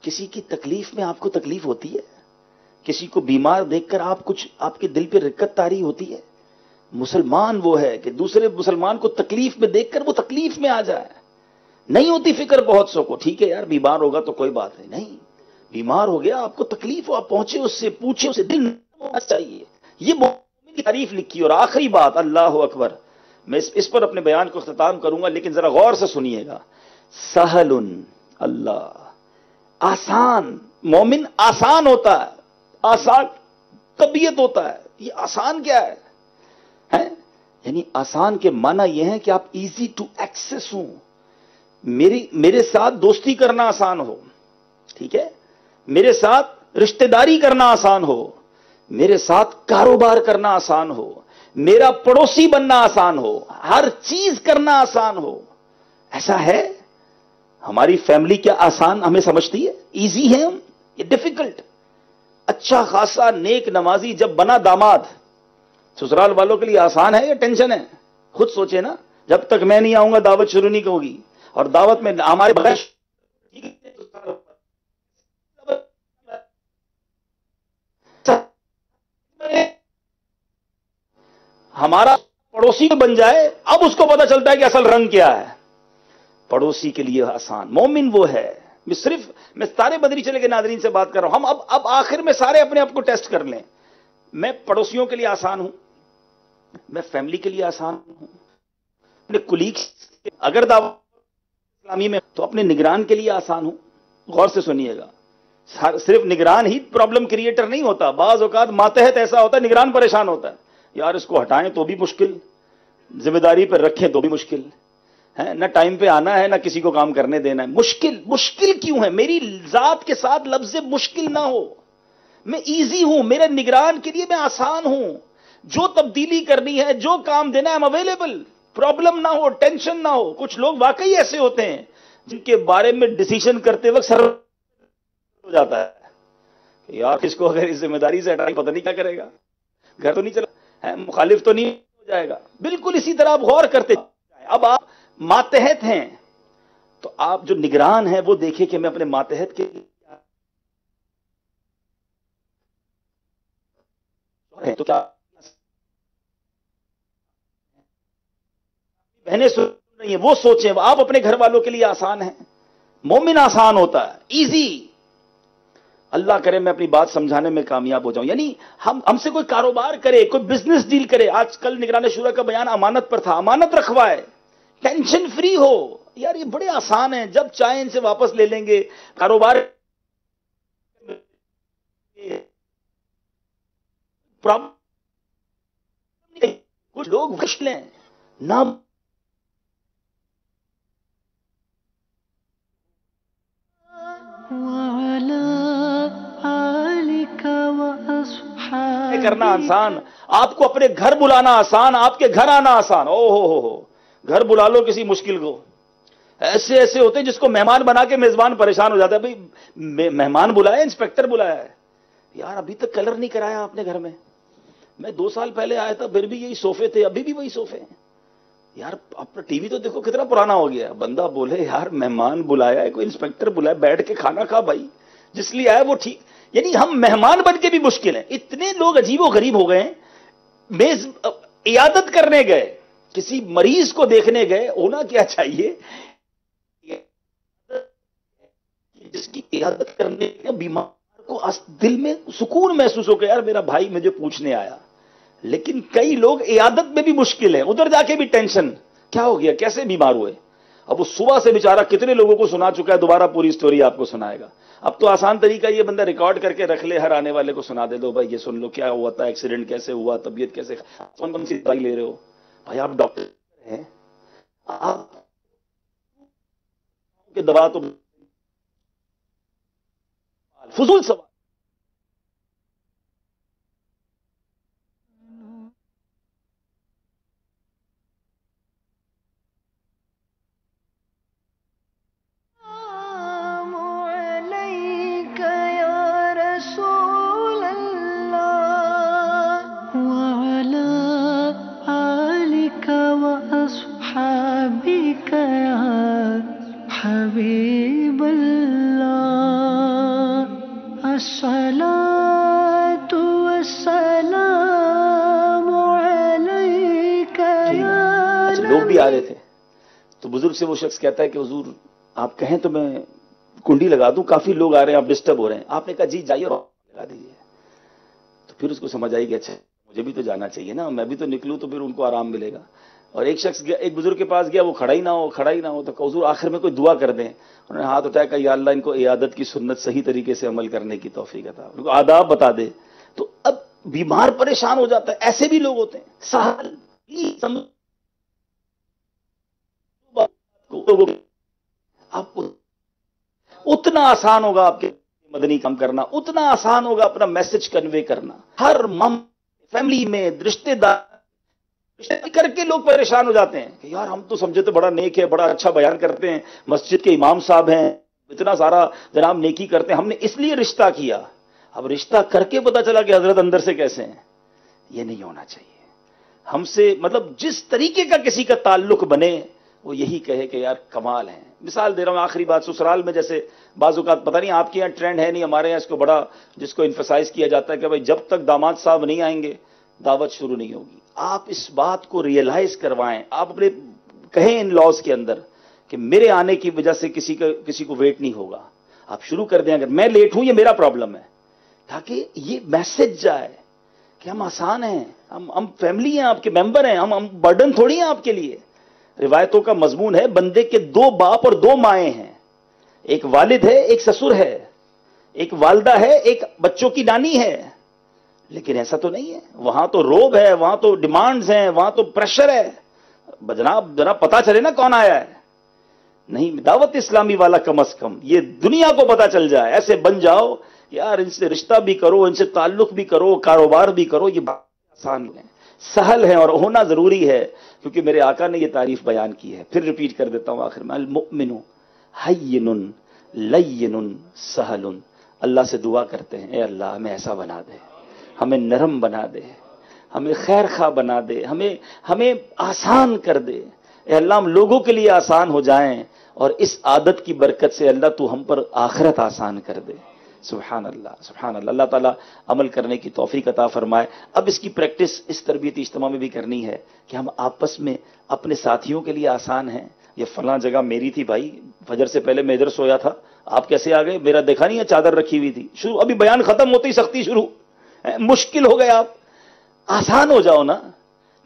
کسی کی تکلیف میں آپ کو تکلیف ہوتی ہے؟ کسی کو بیمار دیکھ کر آپ کے دل پہ رقت طاری ہوتی ہے؟ مسلمان وہ ہے کہ دوسرے مسلمان کو تکلیف میں دیکھ کر وہ تکلیف میں آ جائے. نہیں ہوتی فکر بہت سو کو، ٹھیک ہے یار بیمار ہوگا تو کوئی بات نہیں، بیمار ہو گیا، آپ کو تکلیف ہو، آپ پہنچے اس سے، پوچھے اسے، دل ہونا چاہیے. یہ مومن کی تعریف لکھی. اور آخری بات، اللہ اکبر، میں اس پر اپنے بیان کو اختتام کروں گا، لیکن ذرا غور سے سنیے گا. سہل، اللہ، آسان. مومن آسان ہوتا ہے، آسان طبیعت ہوتا ہے. یہ آسان کیا ہے؟ یعنی آسان کے معنی یہ ہے کہ آپ ایزی ٹو ایکسس ہوں. میرے ساتھ دوستی کرنا آسان ہو، ٹھیک ہے، میرے ساتھ رشتہ داری کرنا آسان ہو، میرے ساتھ کاروبار کرنا آسان ہو، میرا پڑوسی بننا آسان ہو، ہر چیز کرنا آسان ہو. ایسا ہے؟ ہماری فیملی کیا آسان ہمیں سمجھتی ہے؟ ایزی ہے ہم؟ یہ ڈیفیکلٹ. اچھا خاصا نیک نمازی جب بنا داماد، سسرال والوں کے لیے آسان ہے یا ٹینشن ہے؟ خود سوچے نا. جب تک میں نہیں آؤں گا دعوت شروع نہیں ہوگی، اور دعوت میں ہمارے بغیر ہمارا پڑوسی بن جائے، اب اس کو پتا چلتا ہے کہ اصل رنگ کیا ہے. پڑوسی کے لیے آسان. مومن وہ ہے. میں سارے بدری چلے کے ناظرین سے بات کر رہا ہوں. ہم اب آخر میں سارے اپنے آپ کو ٹیسٹ کر لیں. میں پڑوسیوں کے لیے آسان ہوں، میں فیملی کے لیے آسان ہوں، اپنے کولیگز، اگر دعوت اسلامی میں تو اپنے نگران کے لیے آسان ہوں. غور سے سنیے گا، صرف نگران ہی پرابلم کریٹر نہیں ہوتا. بعض اوقات ماتحت ایسا ہوتا ہے نگران پریشان ہوتا ہے، یار اس کو ہٹائیں تو بھی مشکل، ذمہ داری پر رکھیں تو بھی مشکل ہے، نہ ٹائم پہ آنا ہے نہ کسی کو کام کرنے دینا ہے. مشکل کیوں ہے؟ میری ذات کے ساتھ لفظ مشکل نہ ہو. میں ایزی ہوں، میرے نگران کے لیے میں آسان ہوں. جو تبدیلی کرنی ہے، جو کام دینا ہے، I'm available. پرابلم نہ ہو، ٹینشن نہ ہو. کچھ لوگ واقعی ایسے ہوتے ہیں جن کے بارے میں ڈیسیژن کرتے وقت سر ہو جاتا ہے کہ یار اس کو اگر اس ذمہ داری سے ہٹائیں پتہ نہیں کیا کرے گا، گھر تو نہیں چلا، مخالف تو نہیں ہو جائے گا. بالکل اسی طرح آپ غور کرتے. اب آپ ماتحت ہیں تو آپ جو نگران ہیں وہ دیکھیں کہ میں اپنے ماتحت کے تو کیا بہنیں سن رہی ہیں وہ سوچیں. آپ اپنے گھر والوں کے لیے آسان ہیں. مومن آسان ہوتا ہے، ایزی. اللہ کرے میں اپنی بات سمجھانے میں کامیاب ہو جاؤں. یعنی ہم سے کوئی کاروبار کرے، کوئی بزنس ڈیل کرے. آج کل نگران شورا کا بیان امانت پر تھا. امانت رکھوائے، ٹینشن فری ہو. یار یہ بڑے آسان ہیں، جب چاہیں ان سے واپس لے لیں گے. کاروبار کچھ لوگ وش لیں نہ وعلى آلك کرنا وأصحابك. آسان، آپ کو اپنے گھر بلانا آسان، آپ کے گھر آنا آسان. او ہو گھر بلا لو کسی مشکل کو. ایسے ہوتے ہیں جس کو مہمان بنا کے میزبان پریشان ہو جاتا ہے. بھائی مہمان بلایا، انسپیکٹر بلایا ہے، یار ابھی تک کلر نہیں کرایا آپ نے گھر میں. میں 2 سال پہلے آیا تھا پھر بھی یہی صوفے تھے، ابھی بھی وہی صوفے ہیں. یار اپنا ٹی وی تو دیکھو کتنا پرانا ہو گیا. بندہ بولے یار مہمان بلایا ہے، کوئی انسپیکٹر بلایا، بیٹھ کے کھانا کھا بھائی، جس لیے آیا وہ ٹھیک. یعنی ہم مہمان بن کے بھی مشکل ہیں. اتنے لوگ عجیب و غریب ہو گئے. میز عیادت کرنے گئے، کسی مریض کو دیکھنے گئے، ہونا کیا چاہیے جس کی عیادت کرنے کے بیمار کو دل میں سکون محسوس ہو کہ یار میرا بھائی مجھے پوچھنے آیا. لیکن کئی لوگ عیادت میں بھی مشکل ہے، ادھر جا کے بھی ٹینشن، کیا ہو گیا، کیسے بیمار ہوئے. اب وہ صبح سے بیچارہ کتنے لوگوں کو سنا چکا ہے، دوبارہ پوری سٹوری آپ کو سنائے گا. اب تو آسان طریقہ یہ بندہ ریکارڈ کر کے رکھ لے، ہر آنے والے کو سنا دے دو بھائی یہ سن لو کیا ہوا تھا، ایکسیڈنٹ کیسے ہوا، طبیعت کیسے، کون سی دوائی لے رہے ہو. بھائی آپ ڈاکٹر ہیں، آپ کے دوا تو فضول سوال. السلام عليك يا رسول لوگ بھی آ رہے تھے. تو بزرگ سے وہ شخص کہتا ہے کہ حضور آپ کہیں تو میں کنڈی لگا دوں, کافی لوگ آ رہے ہیں, آپ ڈسٹرب ہو رہے ہیں. آپ نے کہا جی جائیے اور لگا دیجیے. تو پھر اس کو سمجھ آئی کہ اچھا مجھے بھی تو جانا چاہیے نا, میں بھی تو نکلوں تو پھر ان کو آرام ملے گا. اور ایک شخص گیا, ایک بزرگ کے پاس گیا, وہ کھڑا ہی نہ ہو. تو کہ حضور آخر میں کوئی دعا کر دیں. انہوں نے ہاتھ اٹھایا کہ یا اللہ ان کو عیادت کی سنت صحیح طریقے سے عمل کرنے کی توفیق عطا, ان کو آداب بتا دے. تو اب بیمار پریشان ہو جاتا ہے, ایسے بھی لوگ ہوتے ہیں. سہل آپ کو اتنا آسان ہوگا آپ کے مدنی کام کرنا, اتنا آسان ہوگا اپنا میسج کنوے کرنا. ہر فیملی میں رشتے دار کر کے لوگ پریشان ہو جاتے ہیں کہ یار ہم تو سمجھے تو بڑا نیک ہے, بڑا اچھا بیان کرتے ہیں, مسجد کے امام صاحب ہیں, اتنا سارا جناب نیکی کرتے ہیں, ہم نے اس لیے رشتہ کیا. اب رشتہ کر کے پتا چلا کہ حضرت اندر سے کیسے ہیں. یہ نہیں ہونا چاہیے. ہم سے مطلب جس طریقے کا کسی کا تعلق بنے وہ یہی کہے کہ یار کمال ہے. مثال دے رہا ہوں, آخری بات, سسرال میں جیسے بعض اوقات پتہ نہیں آپ کے یہاں ٹرینڈ ہے نہیں, ہمارے یہاں اس کو بڑا جس کو انفسائز کیا جاتا ہے کہ بھائی جب تک داماد صاحب نہیں آئیں گے دعوت شروع نہیں ہوگی. آپ اس بات کو ریئلائز کروائیں, آپ اپنے کہیں ان لاز کے اندر کہ میرے آنے کی وجہ سے کسی کو ویٹ نہیں ہوگا. آپ شروع کر دیں, اگر میں لیٹ ہوں یہ میرا پرابلم ہے, تاکہ یہ میسج جائے کہ ہم آسان ہیں, ہم فیملی ہیں, آپ کے ممبر ہیں, ہم برڈن تھوڑی ہیں آپ کے لیے. روایتوں کا مضمون ہے بندے کے 2 باپ اور 2 مائیں ہیں, ایک والد ہے ایک سسر ہے, ایک والدہ ہے ایک بچوں کی نانی ہے. لیکن ایسا تو نہیں ہے, وہاں تو روب ہے, وہاں تو ڈیمانڈز ہیں, وہاں تو پریشر ہے. جناب پتا چلے نا کون آیا ہے. نہیں, دعوت اسلامی والا کم از کم یہ دنیا کو پتا چل جائے. ایسے بن جاؤ یار, ان سے رشتہ بھی کرو, ان سے تعلق بھی کرو, کاروبار بھی کرو. یہ بات آسان ہے, سہل ہے اور ہونا ضروری ہے, کیونکہ میرے آقا نے یہ تعریف بیان کی ہے. پھر ریپیٹ کر دیتا ہوں آخر میں, المؤمن حین لین سہل. اللہ سے دعا کرتے ہیں, اے اللہ ہمیں ایسا بنا دے, ہمیں نرم بنا دے, ہمیں خیر خواہ بنا دے, ہمیں آسان کر دے. اے اللہ ہم لوگوں کے لیے آسان ہو جائیں, اور اس عادت کی برکت سے اللہ تو ہم پر آخرت آسان کر دے. سبحان اللہ, سبحان اللہ. اللہ تعالیٰ عمل کرنے کی توفیق عطا فرمائے. اب اس کی پریکٹس اس تربیتی اجتماع میں بھی کرنی ہے کہ ہم آپس میں اپنے ساتھیوں کے لیے آسان ہیں. یہ فلاں جگہ میری تھی بھائی, فجر سے پہلے میں ادھر سویا تھا, آپ کیسے آ گئے, میرا دیکھا نہیں ہے چادر رکھی ہوئی تھی. شروع, ابھی بیان ختم ہوتے ہی سختی شروع, مشکل ہو گئے. آپ آسان ہو جاؤ نا,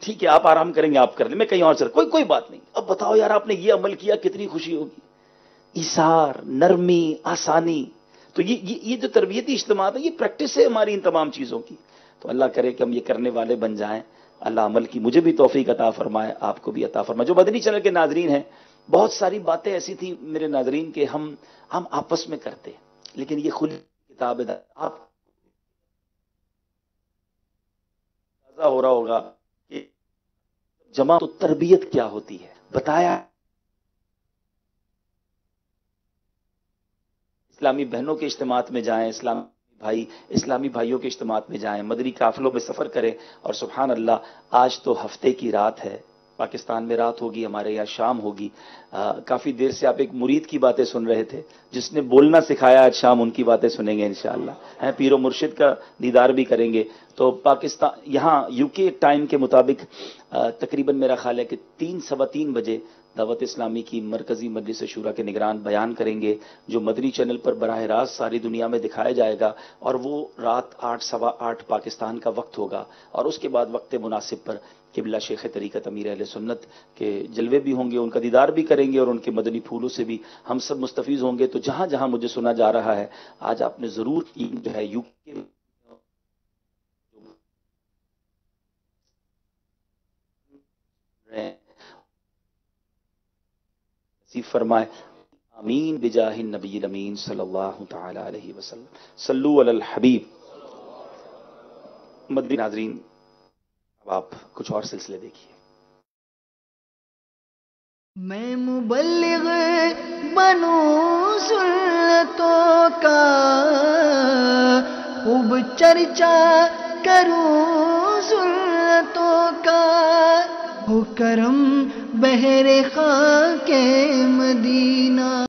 ٹھیک ہے آپ آرام کریں گے آپ کر لیں, میں کہیں اور چل, کوئی بات نہیں. اب بتاؤ یار آپ نے یہ عمل کیا, کتنی خوشی ہوگی. ایثار, نرمی, آسانی. تو یہ جو تربیتی اجتماع ہے یہ پریکٹس ہے ہماری ان تمام چیزوں کی. تو اللہ کرے کہ ہم یہ کرنے والے بن جائیں. اللہ عمل کی مجھے بھی توفیق عطا فرمائے, آپ کو بھی عطا فرمائے. جو مدنی چینل کے ناظرین ہیں, بہت ساری باتیں ایسی تھیں میرے ناظرین کہ ہم آپس میں کرتے, لیکن یہ کھلی کتاب ہے. آپ ہو رہا ہوگا کہ جماعت و تربیت کیا ہوتی ہے, بتایا. اسلامی بہنوں کے اجتماعات میں جائیں, اسلامی بھائیوں کے اجتماعات میں جائیں, مدنی قافلوں میں سفر کریں. اور سبحان اللہ, آج تو ہفتے کی رات ہے, پاکستان میں رات ہوگی, ہمارے یہاں شام ہوگی. کافی دیر سے آپ ایک مرید کی باتیں سن رہے تھے جس نے بولنا سکھایا, آج شام ان کی باتیں سنیں گے انشاءاللہ. پیر و مرشد کا دیدار بھی کریں گے. تو پاکستان یہاں یو کے ٹائم کے مطابق تقریباً میرا خیال ہے کہ 3-3:15 بجے دعوت اسلامی کی مرکزی مجلس شورا کے نگران بیان کریں گے, جو مدنی چینل پر براہ راست ساری دنیا میں دکھایا جائے گا. اور وہ رات 8-8:15 پاکستان کا وقت ہوگا. اور اس کے بعد وقت مناسب پر قبلہ شیخ طریقت امیر اہل سنت کے جلوے بھی ہوں گے, ان کا دیدار بھی کریں گے, اور ان کے مدنی پھولوں سے بھی ہم سب مستفیض ہوں گے. تو جہاں جہاں مجھے سنا جا رہا ہے, آج آپ نے ضرور جو ہے یو کے فرمائے, آمین بجاہ النبی الامین صلی اللہ تعالی علیہ وسلم. صلو علی الحبیب. مدنی ناظرین, اب آپ کچھ اور سلسلے دیکھیے. میں مبلغ بنوں سنتوں کا, خوب چرچا کروں سنتوں کا, ہو کرم بہر خاک